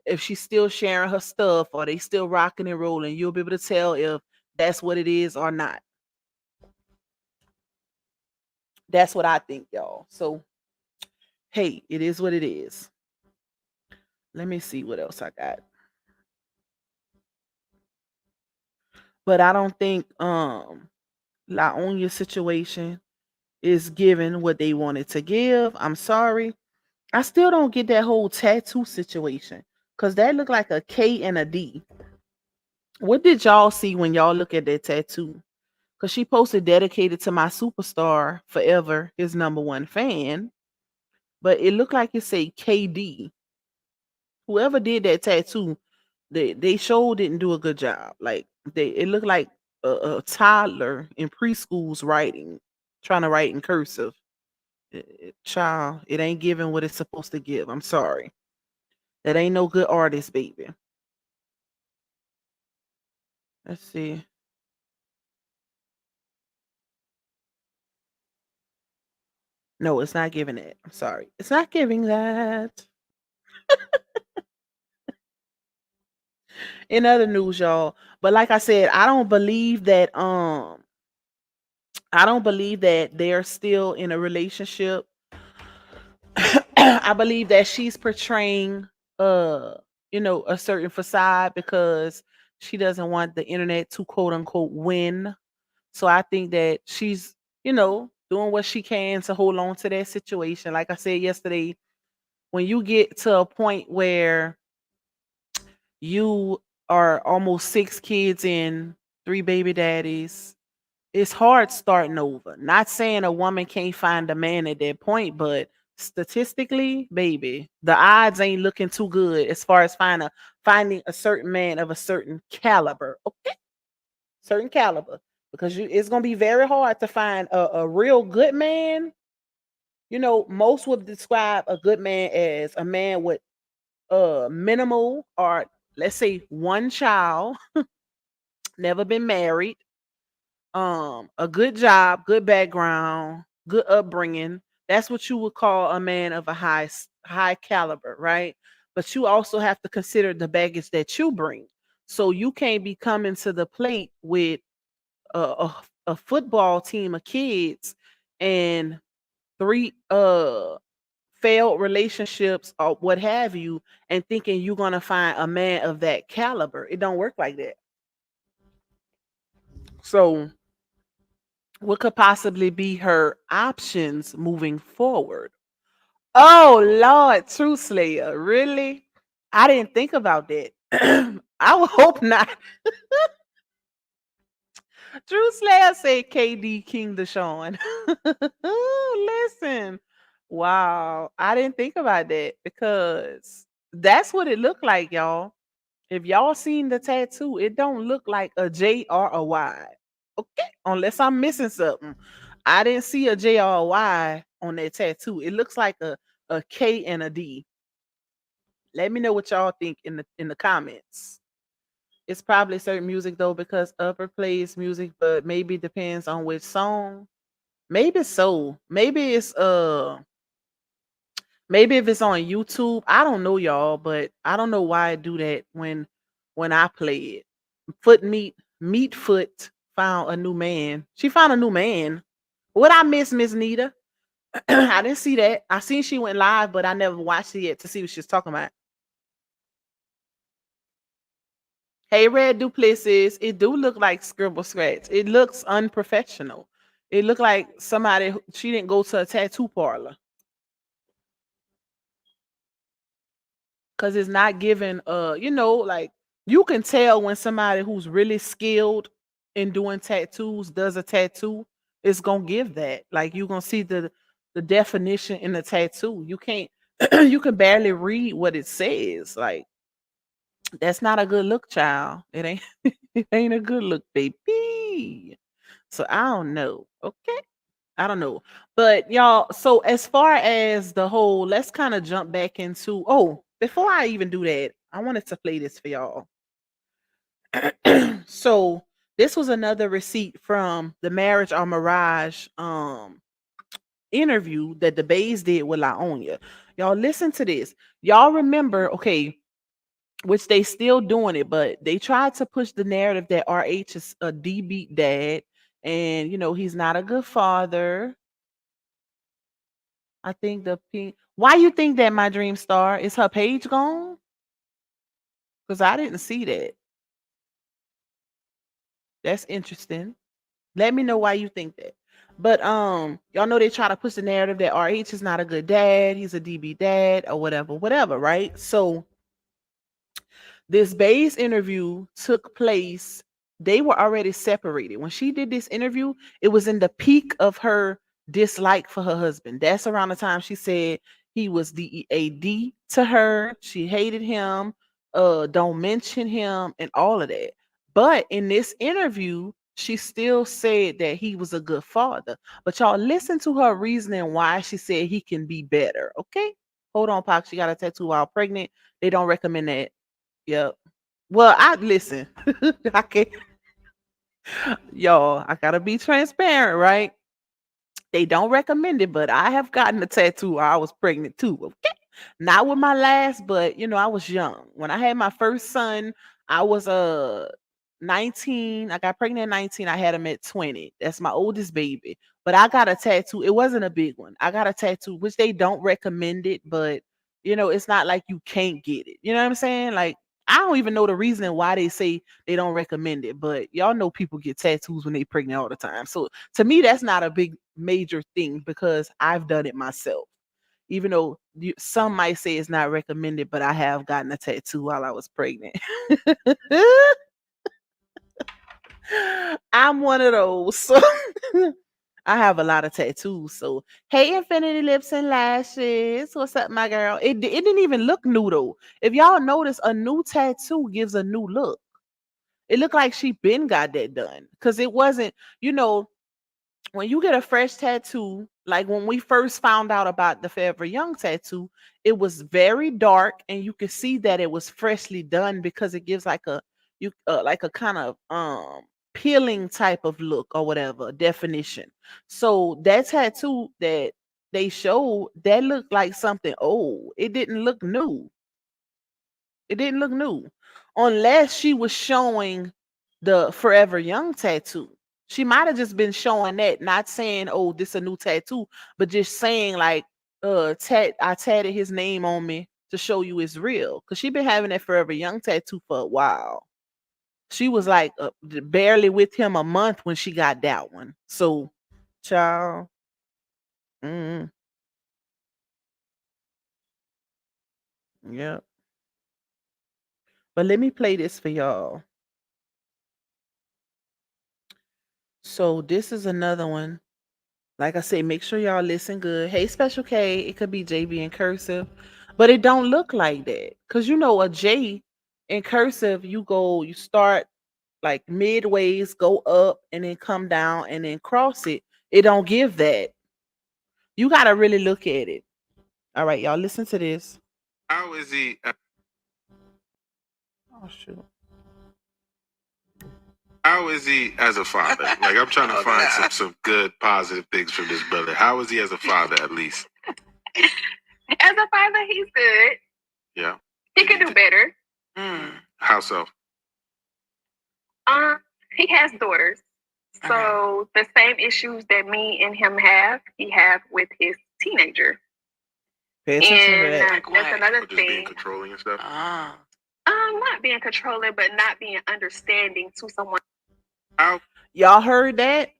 if she's still sharing her stuff, or they still rocking and rolling, you'll be able to tell if that's what it is or not. That's what I think, y'all. So hey, it is what it is. Let me see what else I got. But I don't think La Onya situation is giving what they wanted to give. I'm sorry. I still don't get that whole tattoo situation, because that looked like a K and a D. What did y'all see when y'all look at that tattoo? Because she posted dedicated to my superstar forever, his number one fan. But it looked like it said KD. Whoever did that tattoo, they sure didn't do a good job. Like it looked like a toddler in preschool's writing, trying to write in cursive. Child, it ain't giving what it's supposed to give. I'm sorry. That ain't no good artist, baby. Let's see. No, it's not giving it. I'm sorry. It's not giving that. In other news, y'all. But like I said, I don't believe that they're still in a relationship. I believe that she's portraying uh a certain facade because she doesn't want the internet to quote unquote win. So I think that she's, doing what she can to hold on to that situation. Like I said yesterday, when you get to a point where you are almost six kids in, three baby daddies, it's hard starting over. Not saying a woman can't find a man at that point, but statistically, baby, the odds ain't looking too good as far as finding a certain man of a certain caliber. Okay, certain caliber, because it's gonna be very hard to find a real good man. Most would describe a good man as a man with minimal, or let's say one child, never been married, a good job, good background, good upbringing. That's what you would call a man of a high caliber, right? But you also have to consider the baggage that you bring. So you can't be coming to the plate with a football team of kids and three failed relationships or what have you, and thinking you're gonna find a man of that caliber. It don't work like that. So what could possibly be her options moving forward? Oh Lord, True Slayer, really? I didn't think about that. I would hope not. True Slayer said KD King Deshaun. Listen, wow, I didn't think about that because that's what it looked like, y'all. If y'all seen the tattoo, it don't look like a J or a Y. Okay, unless I'm missing something. I didn't see a J or a Y on that tattoo. It looks like a K and a D. Let me know what y'all think in the comments. It's probably certain music though, because Upper plays music, but maybe depends on which song. Maybe so. Maybe if it's on YouTube. I don't know, y'all, but I don't know why I do that when I play it. Meat foot found a new man. She found a new man. What I miss Nita? I didn't see that. I seen she went live, but I never watched it yet to see what she's talking about. Hey, Red Duplessis, it do look like scribble scratch. It looks unprofessional. It looked like she didn't go to a tattoo parlor, because it's not given. Like you can tell when somebody who's really skilled in doing tattoos does a tattoo, it's gonna give that. Like you gonna see the definition in the tattoo. You can't you can barely read what it says. Like that's not a good look, child. It ain't it ain't a good look, baby. So I don't know. Okay. I don't know. But y'all, so as far as the whole, let's kind of jump back into, before I even do that, I wanted to play this for y'all. So this was another receipt from the Marriage or Mirage interview that the Bays did with Laonia. Y'all listen to this. Y'all remember, okay, which they still doing it, but they tried to push the narrative that RH is a deadbeat dad, and he's not a good father. I think the pink. Why you think that, my dream star? Is her page gone? Because I didn't see that. That's interesting. Let me know why you think that. But y'all know they try to push the narrative that RH is not a good dad, he's a DB dad, or whatever, right? So this Bay's interview took place. They were already separated. When she did this interview, it was in the peak of her dislike for her husband. That's around the time she said he was DEAD to her. She hated him, don't mention him, and all of that. But in this interview, she still said that he was a good father. But y'all listen to her reasoning why she said he can be better. Okay? Hold on, Pac. She got a tattoo while pregnant. They don't recommend that. Yep. Well, I listen. I can't, y'all. I gotta be transparent, right? They don't recommend it, but I have gotten a tattoo while I was pregnant too. Okay, not with my last, but I was young when I had my first son. I was 19. I got pregnant at 19. I had him at 20. That's my oldest baby. But I got a tattoo. It wasn't a big one. I got a tattoo, which they don't recommend it, but it's not like you can't get it. You know what I'm saying? Like, I don't even know the reason why they say they don't recommend it, but y'all know people get tattoos when they pregnant all the time. So to me, that's not a big major thing because I've done it myself. Even though some might say it's not recommended, but I have gotten a tattoo while I was pregnant. I'm one of those. So I have a lot of tattoos. So hey, Infinity Lips and Lashes. What's up, my girl? It didn't even look new though. If y'all notice, a new tattoo gives a new look. It looked like she been got that done. Cause it wasn't, when you get a fresh tattoo, like when we first found out about the Forever Young tattoo, it was very dark, and you could see that it was freshly done because it gives like a kind of peeling type of look or whatever definition. So that tattoo that they showed, that looked like something old. It didn't look new. It didn't look new. Unless she was showing the Forever Young tattoo. She might have just been showing that, not saying, oh, this a new tattoo, but just saying like, I tatted his name on me to show you it's real. Cause she been having that Forever Young tattoo for a while. She was like barely with him a month when she got that one. So, child. Mm, yeah. But let me play this for y'all. So this is another one. Like I say, make sure y'all listen good. Hey, Special K, it could be JB in cursive, but it don't look like that. Cause a J in cursive, you start like midways, go up and then come down and then cross it. It don't give that. You gotta really look at it. All right, y'all listen to this.
How is he?
Oh shoot.
How is he as a father? Like, I'm trying to find some good positive things from this brother. How is he as a father, at least?
As a father, he's good.
Yeah.
He could do better.
How so?
He has daughters. So the same issues that me and him have, he have with his teenager.
Pay attention to
And
that.
that's another
Or just being
thing.
controlling and stuff?
Not being controlling, but not being understanding to someone.
How?
Y'all heard that?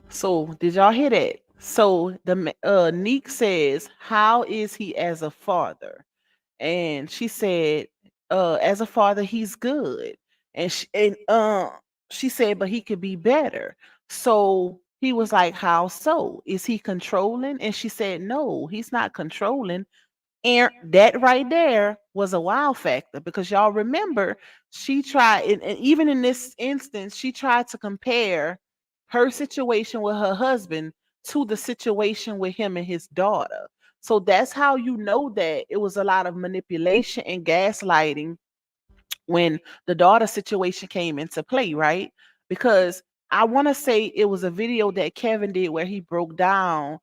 So did y'all hear that? So the Neek says, how is he as a father? And she said, as a father, he's good. And she said, but he could be better. So he was like, how so? Is he controlling? And she said, no, he's not controlling. And that right there was a wow factor because y'all remember she tried, and even in this instance, she tried to compare her situation with her husband to the situation with him and his daughter. So that's how you know that it was a lot of manipulation and gaslighting when the daughter situation came into play, right? Because I want to say it was a video that Kevin did where he broke down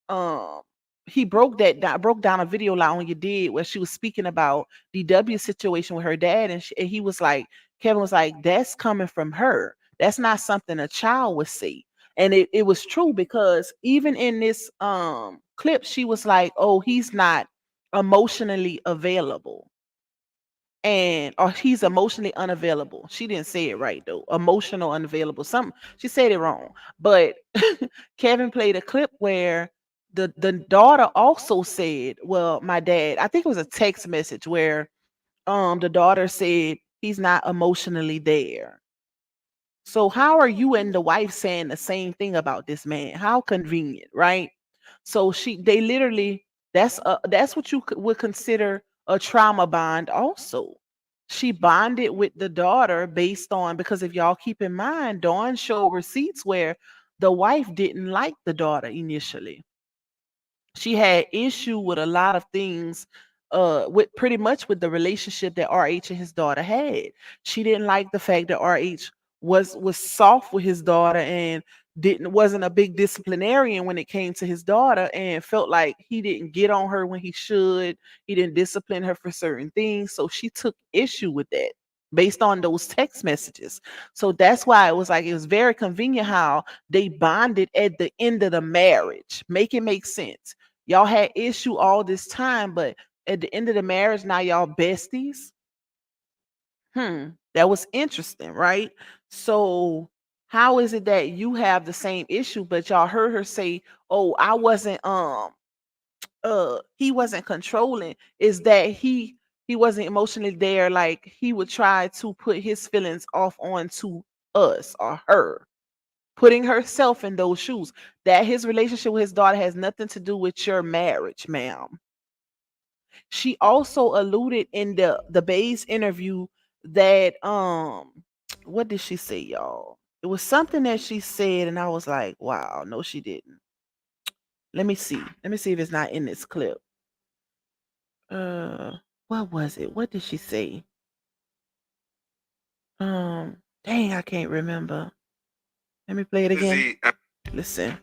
um he broke down a video like on you did where she was speaking about DW situation with her dad, and he was like, Kevin was like, that's coming from her. That's not something a child would say. And it was true, because even in this clip she was like, oh, he's not emotionally available, and or he's emotionally unavailable. She didn't say it right though. Emotional unavailable. Something, she said it wrong. But Kevin played a clip where the daughter also said, well, my dad, I think it was a text message where the daughter said he's not emotionally there. So how are you and the wife saying the same thing about this man? How convenient, right? So they literally, that's what you would consider a trauma bond also. She bonded with the daughter based on, because if y'all keep in mind, Dawn showed receipts where the wife didn't like the daughter initially. She had issue with a lot of things, with pretty much with the relationship that RH and his daughter had. She didn't like the fact that RH was soft with his daughter and wasn't a big disciplinarian when it came to his daughter, and felt like he didn't get on her when he should. He didn't discipline her for certain things, so she took issue with that based on those text messages. So that's why it was like, it was very convenient how they bonded at the end of the marriage. Make it make sense. Y'all had issue all this time, but at the end of the marriage, now y'all besties. That was interesting, right? So how is it that you have the same issue, but y'all heard her say, oh, I wasn't he wasn't controlling? Is that he wasn't emotionally there, like he would try to put his feelings off onto us or her, putting herself in those shoes. That his relationship with his daughter has nothing to do with your marriage, ma'am. She also alluded in the Bay's interview that what did she say, y'all? It was something that she said, and I was like, wow, no, she didn't. Let me see. Let me see if it's not in this clip. Uh, what was it? What did she say? Dang, I can't remember. Let me play it again. Listen.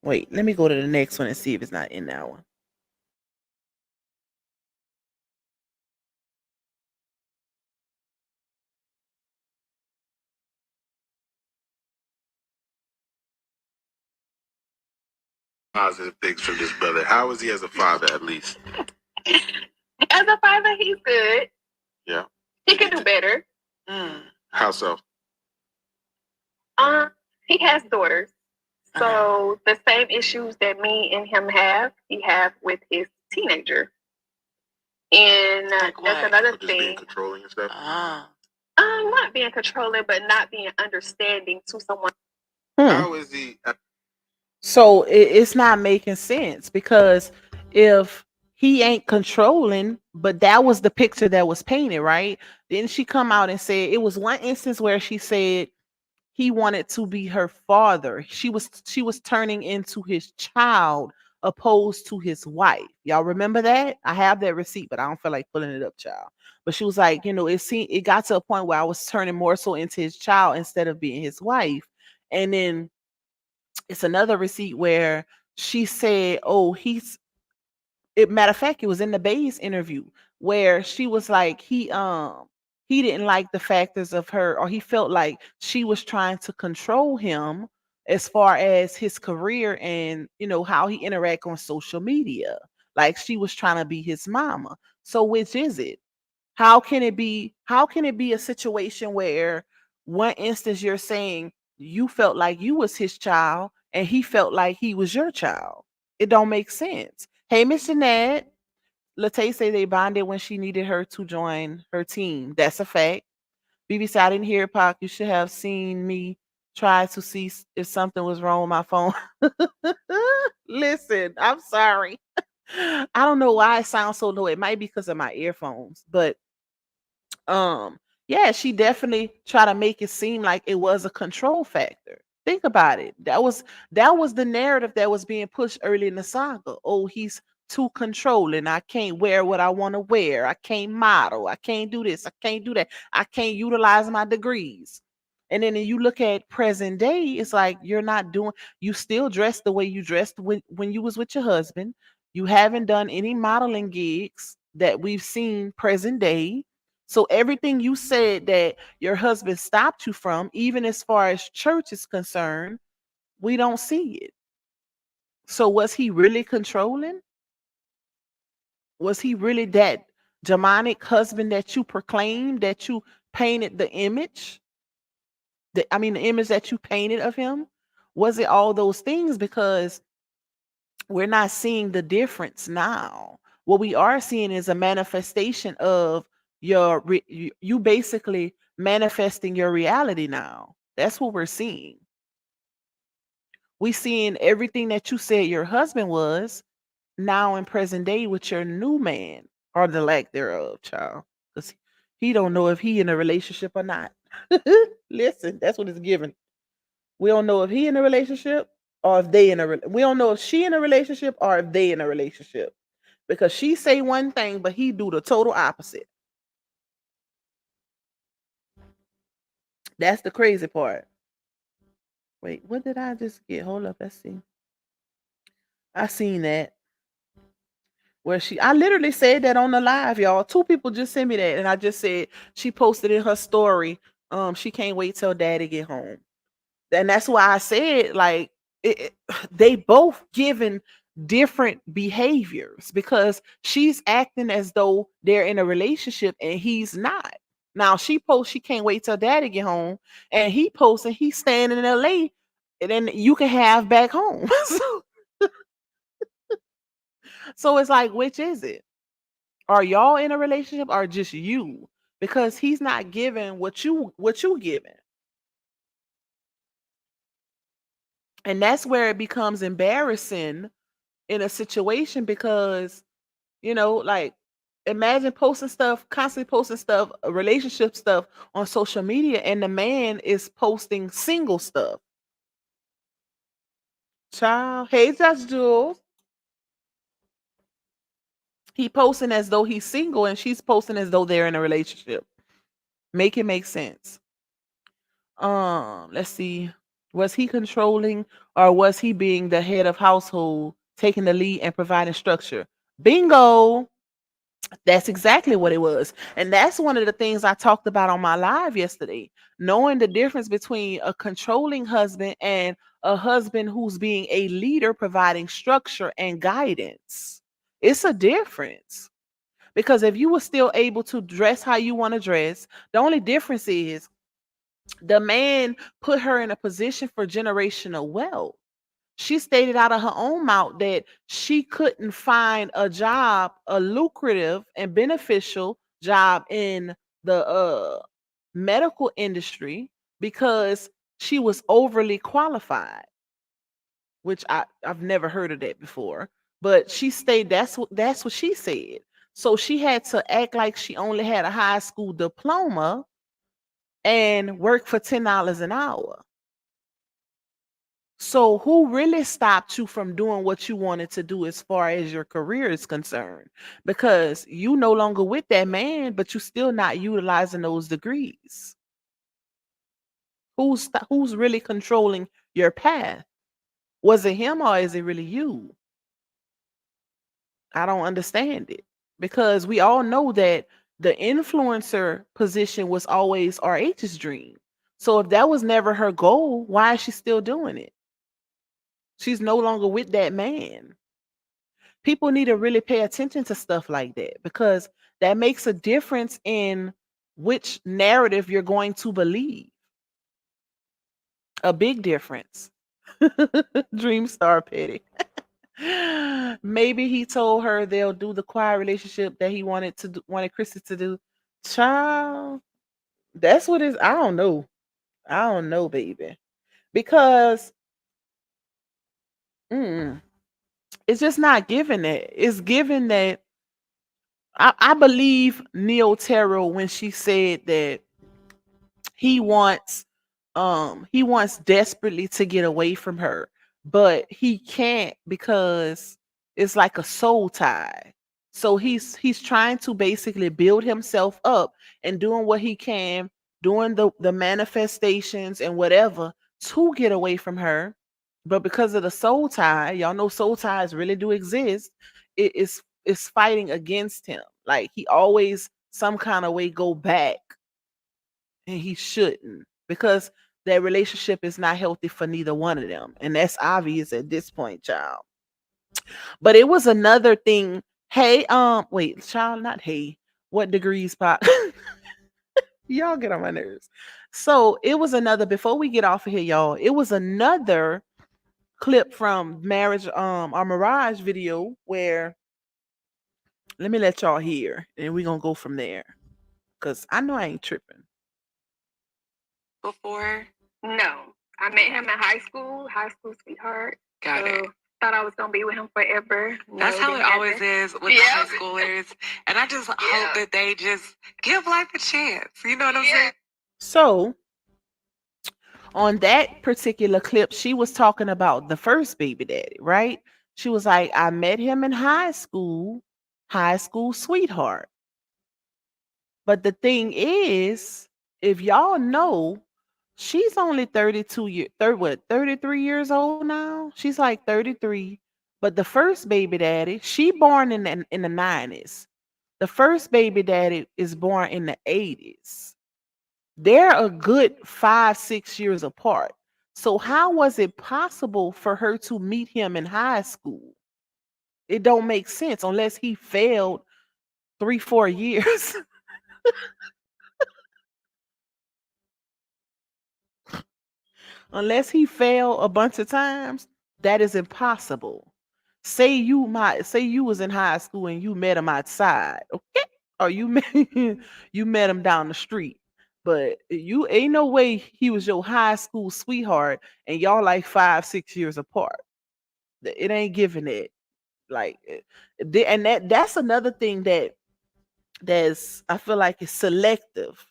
Wait, let me go to the next one and see if it's not in that one.
Positive things from this brother. How is he as a father, at least?
As a father, he's good.
Yeah.
He could do better.
How so?
He has daughters. So the same issues that me and him have, he have with his teenager. And that's another
Just
thing.
being controlling and stuff?
Not being controlling, but not being understanding to someone.
How is he?
So it's not making sense, because if he ain't controlling, but that was the picture that was painted, right? Then she come out and said it was one instance where she said he wanted to be her father. She was turning into his child opposed to his wife. Y'all remember that? I have that receipt, but I don't feel like pulling it up, child. But she was like, it got to a point where I was turning more so into his child instead of being his wife. And then it's another receipt where she said, oh, matter of fact, it was in the Bay's interview where she was like, he didn't like the factors of her, or he felt like she was trying to control him as far as his career and how he interact on social media. Like she was trying to be his mama. So which is it? How can it be a situation where one instance you're saying you felt like you was his child and he felt like he was your child? It don't make sense. Hey, Miss Jeanette, Latay say they bonded when she needed her to join her team. That's a fact. BBC, I didn't hear Pac. You should have seen me try to see if something was wrong with my phone. Listen, I'm sorry. I don't know why it sounds so low. It might be because of my earphones, but um yeah, she definitely try to make it seem like it was a control factor. Think about it. That was the narrative that was being pushed early in the saga. Oh, he's too controlling. I can't wear what I want to wear. I can't model. I can't do this. I can't do that. I can't utilize my degrees. And then you look at present day, it's like you're not doing, you still dress the way you dressed when you was with your husband. You haven't done any modeling gigs that we've seen present day. So everything you said that your husband stopped you from, even as far as church is concerned, we don't see it. So was he really controlling? Was he really that demonic husband that you proclaimed, that you painted the image? The image that you painted of him? Was it all those things? Because we're not seeing the difference now. What we are seeing is a manifestation of you basically manifesting your reality now. That's what we're seeing. We seeing everything that you said your husband was now in present day with your new man, or the lack thereof, child. Because he don't know if he in a relationship or not. Listen, that's what it's given. We don't know if he in a relationship or if they in a we don't know if she in a relationship or if they in a relationship. Because she say one thing, but he do the total opposite. That's the crazy part. Wait, what did I just get? Hold up, let's see. I seen that. Where I literally said that on the live, y'all. Two people just sent me that, and I just said she posted in her story. She can't wait till daddy get home. And that's why I said, like, they both given different behaviors, because she's acting as though they're in a relationship and he's not. Now she posts she can't wait till daddy get home, and he posting he's staying in LA, and then you can have back home. So it's like, which is it? Are y'all in a relationship or just you? Because he's not giving what you giving. And that's where it becomes embarrassing in a situation, because like, imagine posting stuff, constantly posting stuff, relationship stuff on social media, and the man is posting single stuff. Child, hey, Judge Jules. He posting as though he's single, and she's posting as though they're in a relationship. Make it make sense. Let's see. Was he controlling, or was he being the head of household, taking the lead and providing structure? Bingo. That's exactly what it was. And that's one of the things I talked about on my live yesterday. Knowing the difference between a controlling husband and a husband who's being a leader, providing structure and guidance. It's a difference. Because if you were still able to dress how you want to dress, the only difference is the man put her in a position for generational wealth. She stated out of her own mouth that she couldn't find a job, a lucrative and beneficial job in the medical industry, because she was overly qualified, which I've never heard of that before. But she stated that's what she said. So she had to act like she only had a high school diploma and work for $10 an hour. So who really stopped you from doing what you wanted to do as far as your career is concerned? Because you no longer with that man, but you still not utilizing those degrees. Who's really controlling your path? Was it him, or is it really you? I don't understand it. Because we all know that the influencer position was always RH's dream. So if that was never her goal, why is she still doing it? She's no longer with that man. People need to really pay attention to stuff like that, because that makes a difference in which narrative you're going to believe. A big difference. Dream Star Petty. Maybe he told her they'll do the quiet relationship that he wanted Chrissy to do. Child, that's what is. I don't know. I don't know, baby, because it's just not given that. It's given that I believe Neo Tarot when she said that he wants he wants desperately to get away from her, but he can't, because it's like a soul tie. So he's trying to basically build himself up and doing what he can, doing the manifestations and whatever to get away from her. But because of the soul tie, y'all know soul ties really do exist. It's fighting against him. Like he always some kind of way go back, and he shouldn't, because that relationship is not healthy for neither one of them, and that's obvious at this point, child. But it was another thing. Hey, wait, child, not hey. What degrees pop? Y'all get on my nerves. So it was another, before we get off of here, y'all, it was another clip from marriage our Mirage video where, let me let y'all hear and we're gonna go from there. Cause I know I ain't tripping.
Before?
No. I met him in high school sweetheart.
Got it.
Thought I was gonna be with him forever.
That's how it always is with the high schoolers. And I just hope that they just give life a chance. You know what I'm saying?
So on that particular clip, she was talking about the first baby daddy, right? She was like, I met him in high school sweetheart. But the thing is, if y'all know, she's only 33 years old now. She's like 33. But the first baby daddy, she born in the 90s. The first baby daddy is born in the 80s. They're a good 5-6 years apart. So how was it possible for her to meet him in high school? It don't make sense unless he failed 3-4 years. Unless he failed a bunch of times, that is impossible. Say you was in high school and you met him outside, okay? Or you met you met him down the street. But you ain't no way he was your high school sweetheart and y'all like 5-6 years apart. It ain't giving it. Like and that's another thing that's I feel like is selective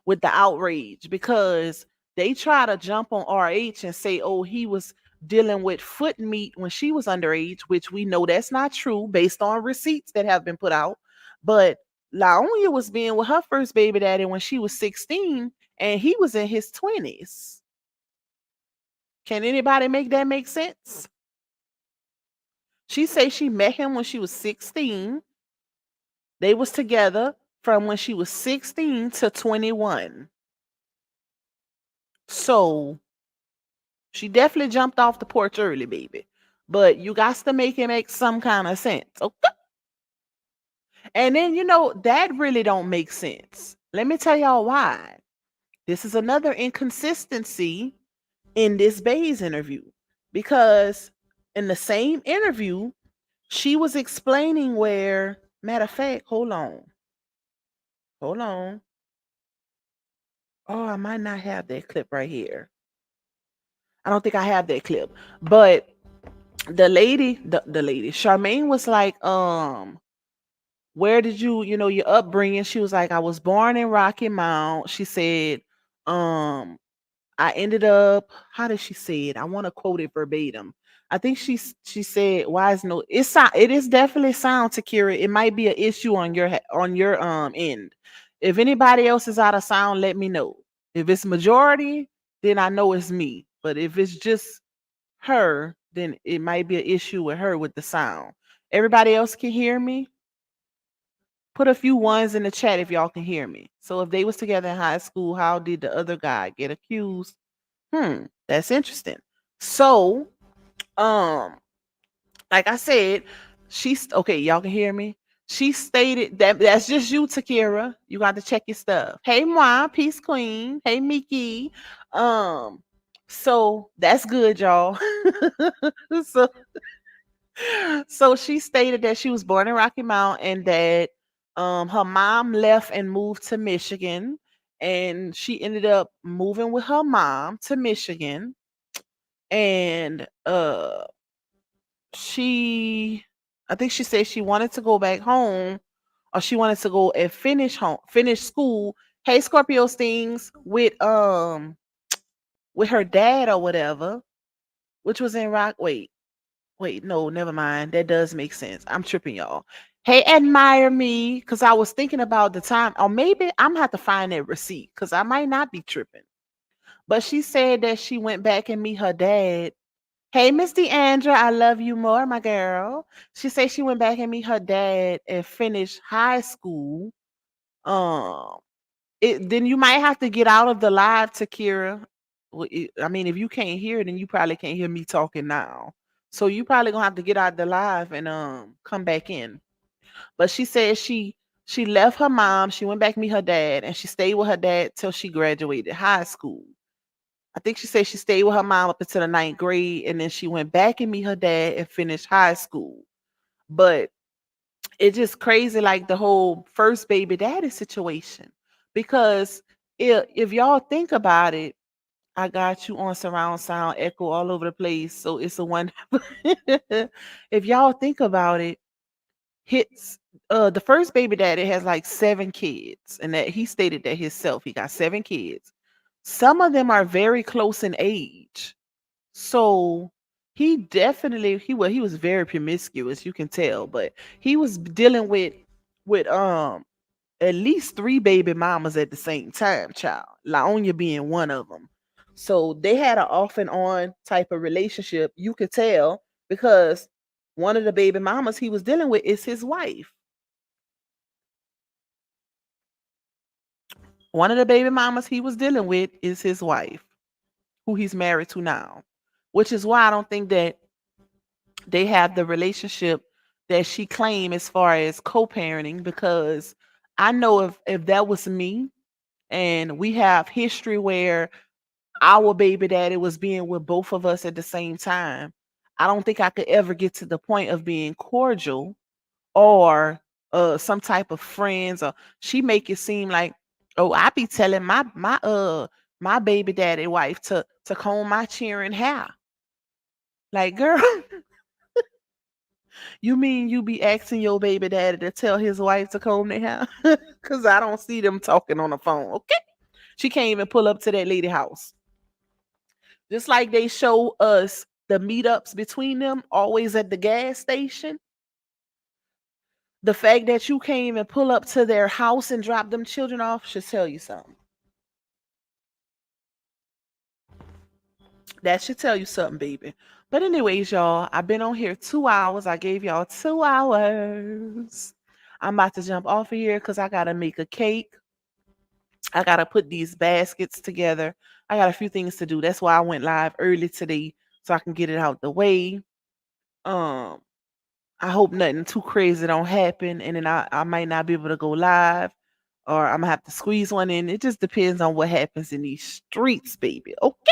with the outrage, because they try to jump on RH and say, oh, he was dealing with foot meat when she was underage, which we know that's not true based on receipts that have been put out. But Laonia was being with her first baby daddy when she was 16 and he was in his 20s. Can anybody make that make sense? She say she met him when she was 16. They was together from when she was 16 to 21. So she definitely jumped off the porch early, baby. But you got to make it make some kind of sense. Okay. And then, that really don't make sense. Let me tell y'all why. This is another inconsistency in this Bayes interview. Because in the same interview, she was explaining where, matter of fact, hold on. Oh, I might not have that clip right here. I don't think I have that clip. But the lady, Charmaine was like, where did your upbringing? She was like, I was born in Rocky Mount. She said, I ended up, how did she say it? I want to quote it verbatim. I think she said, why is no, it is definitely sound secure. It might be an issue on your end. If anybody else is out of sound, let me know. If it's majority, then I know it's me. But if it's just her, then it might be an issue with her with the sound. Everybody else can hear me? Put a few ones in the chat if y'all can hear me. So if they was together in high school, how did the other guy get accused? That's interesting. So, like I said, she's okay. Y'all can hear me. She stated that's just you, Takira. You got to check your stuff. Hey, Moi, Peace Queen. Hey, Miki. So that's good, y'all. so, so she stated that she was born in Rocky Mount and that her mom left and moved to Michigan, and she ended up moving with her mom to Michigan, and I think she said she wanted to go back home, or she wanted to go and finish school. Hey, Scorpio Stings with her dad or whatever, which was in Rock. Wait, no, never mind. That does make sense. I'm tripping, y'all. Hey, admire me, because I was thinking about the time, or maybe I'm gonna have to find that receipt because I might not be tripping. But she said that she went back and meet her dad. Hey, Miss Deandra, I love you more, my girl. She said she went back and meet her dad and finished high school. Um, then you might have to get out of the live, Takira. I mean, if you can't hear, then you probably can't hear me talking now. So you probably gonna have to get out of the live and come back in. But she said she left her mom, she went back to meet her dad, and she stayed with her dad till she graduated high school. I think she said she stayed with her mom up until the ninth grade, and then she went back and meet her dad and finished high school. But it's just crazy, like the whole first baby daddy situation. Because if y'all think about it, I got you on surround sound echo all over the place. So it's a one. If y'all think about it, hits the first baby daddy has like 7 kids, and that he stated that himself. He got 7 kids. Some of them are very close in age. So he definitely he was very promiscuous, you can tell, but he was dealing with at least 3 baby mamas at the same time, child. Laonia being one of them. So they had an off and on type of relationship. You could tell because one of the baby mamas he was dealing with is his wife. One of the baby mamas he was dealing with is his wife, who he's married to now. Which is why I don't think that they have the relationship that she claimed as far as co-parenting, because I know if that was me and we have history where our baby daddy was being with both of us at the same time, I don't think I could ever get to the point of being cordial or some type of friends. Or she make it seem like, oh, I be telling my baby daddy wife to comb my cheering hair. Like, girl, you mean you be asking your baby daddy to tell his wife to comb their hair? Cause I don't see them talking on the phone. Okay. She can't even pull up to that lady house. Just like they show us the meetups between them always at the gas station. The fact that you can't even pull up to their house and drop them children off should tell you something. That should tell you something, baby. But anyways, y'all, I've been on here 2 hours. I gave y'all 2 hours. I'm about to jump off of here because I gotta make a cake. I gotta put these baskets together. I got a few things to do. That's why I went live early today so I can get it out the way. Um, I hope nothing too crazy don't happen, and then I might not be able to go live, or I'm gonna have to squeeze one in. It just depends on what happens in these streets, baby. Okay.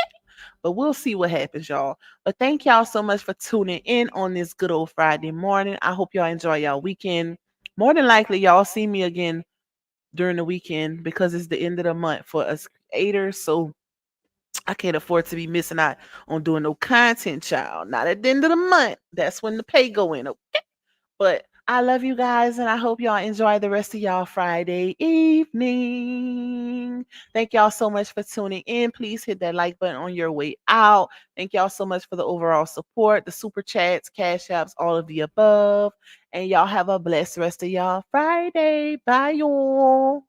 But we'll see what happens, y'all. But thank y'all so much for tuning in on this good old Friday morning. I hope y'all enjoy y'all weekend. More than likely, y'all see me again during the weekend because it's the end of the month for us creators. So I can't afford to be missing out on doing no content, child. Not at the end of the month. That's when the pay go in. Okay. But I love you guys, and I hope y'all enjoy the rest of y'all Friday evening. Thank y'all so much for tuning in. Please hit that like button on your way out. Thank y'all so much for the overall support, the super chats, cash apps, all of the above. And y'all have a blessed rest of y'all Friday. Bye, y'all.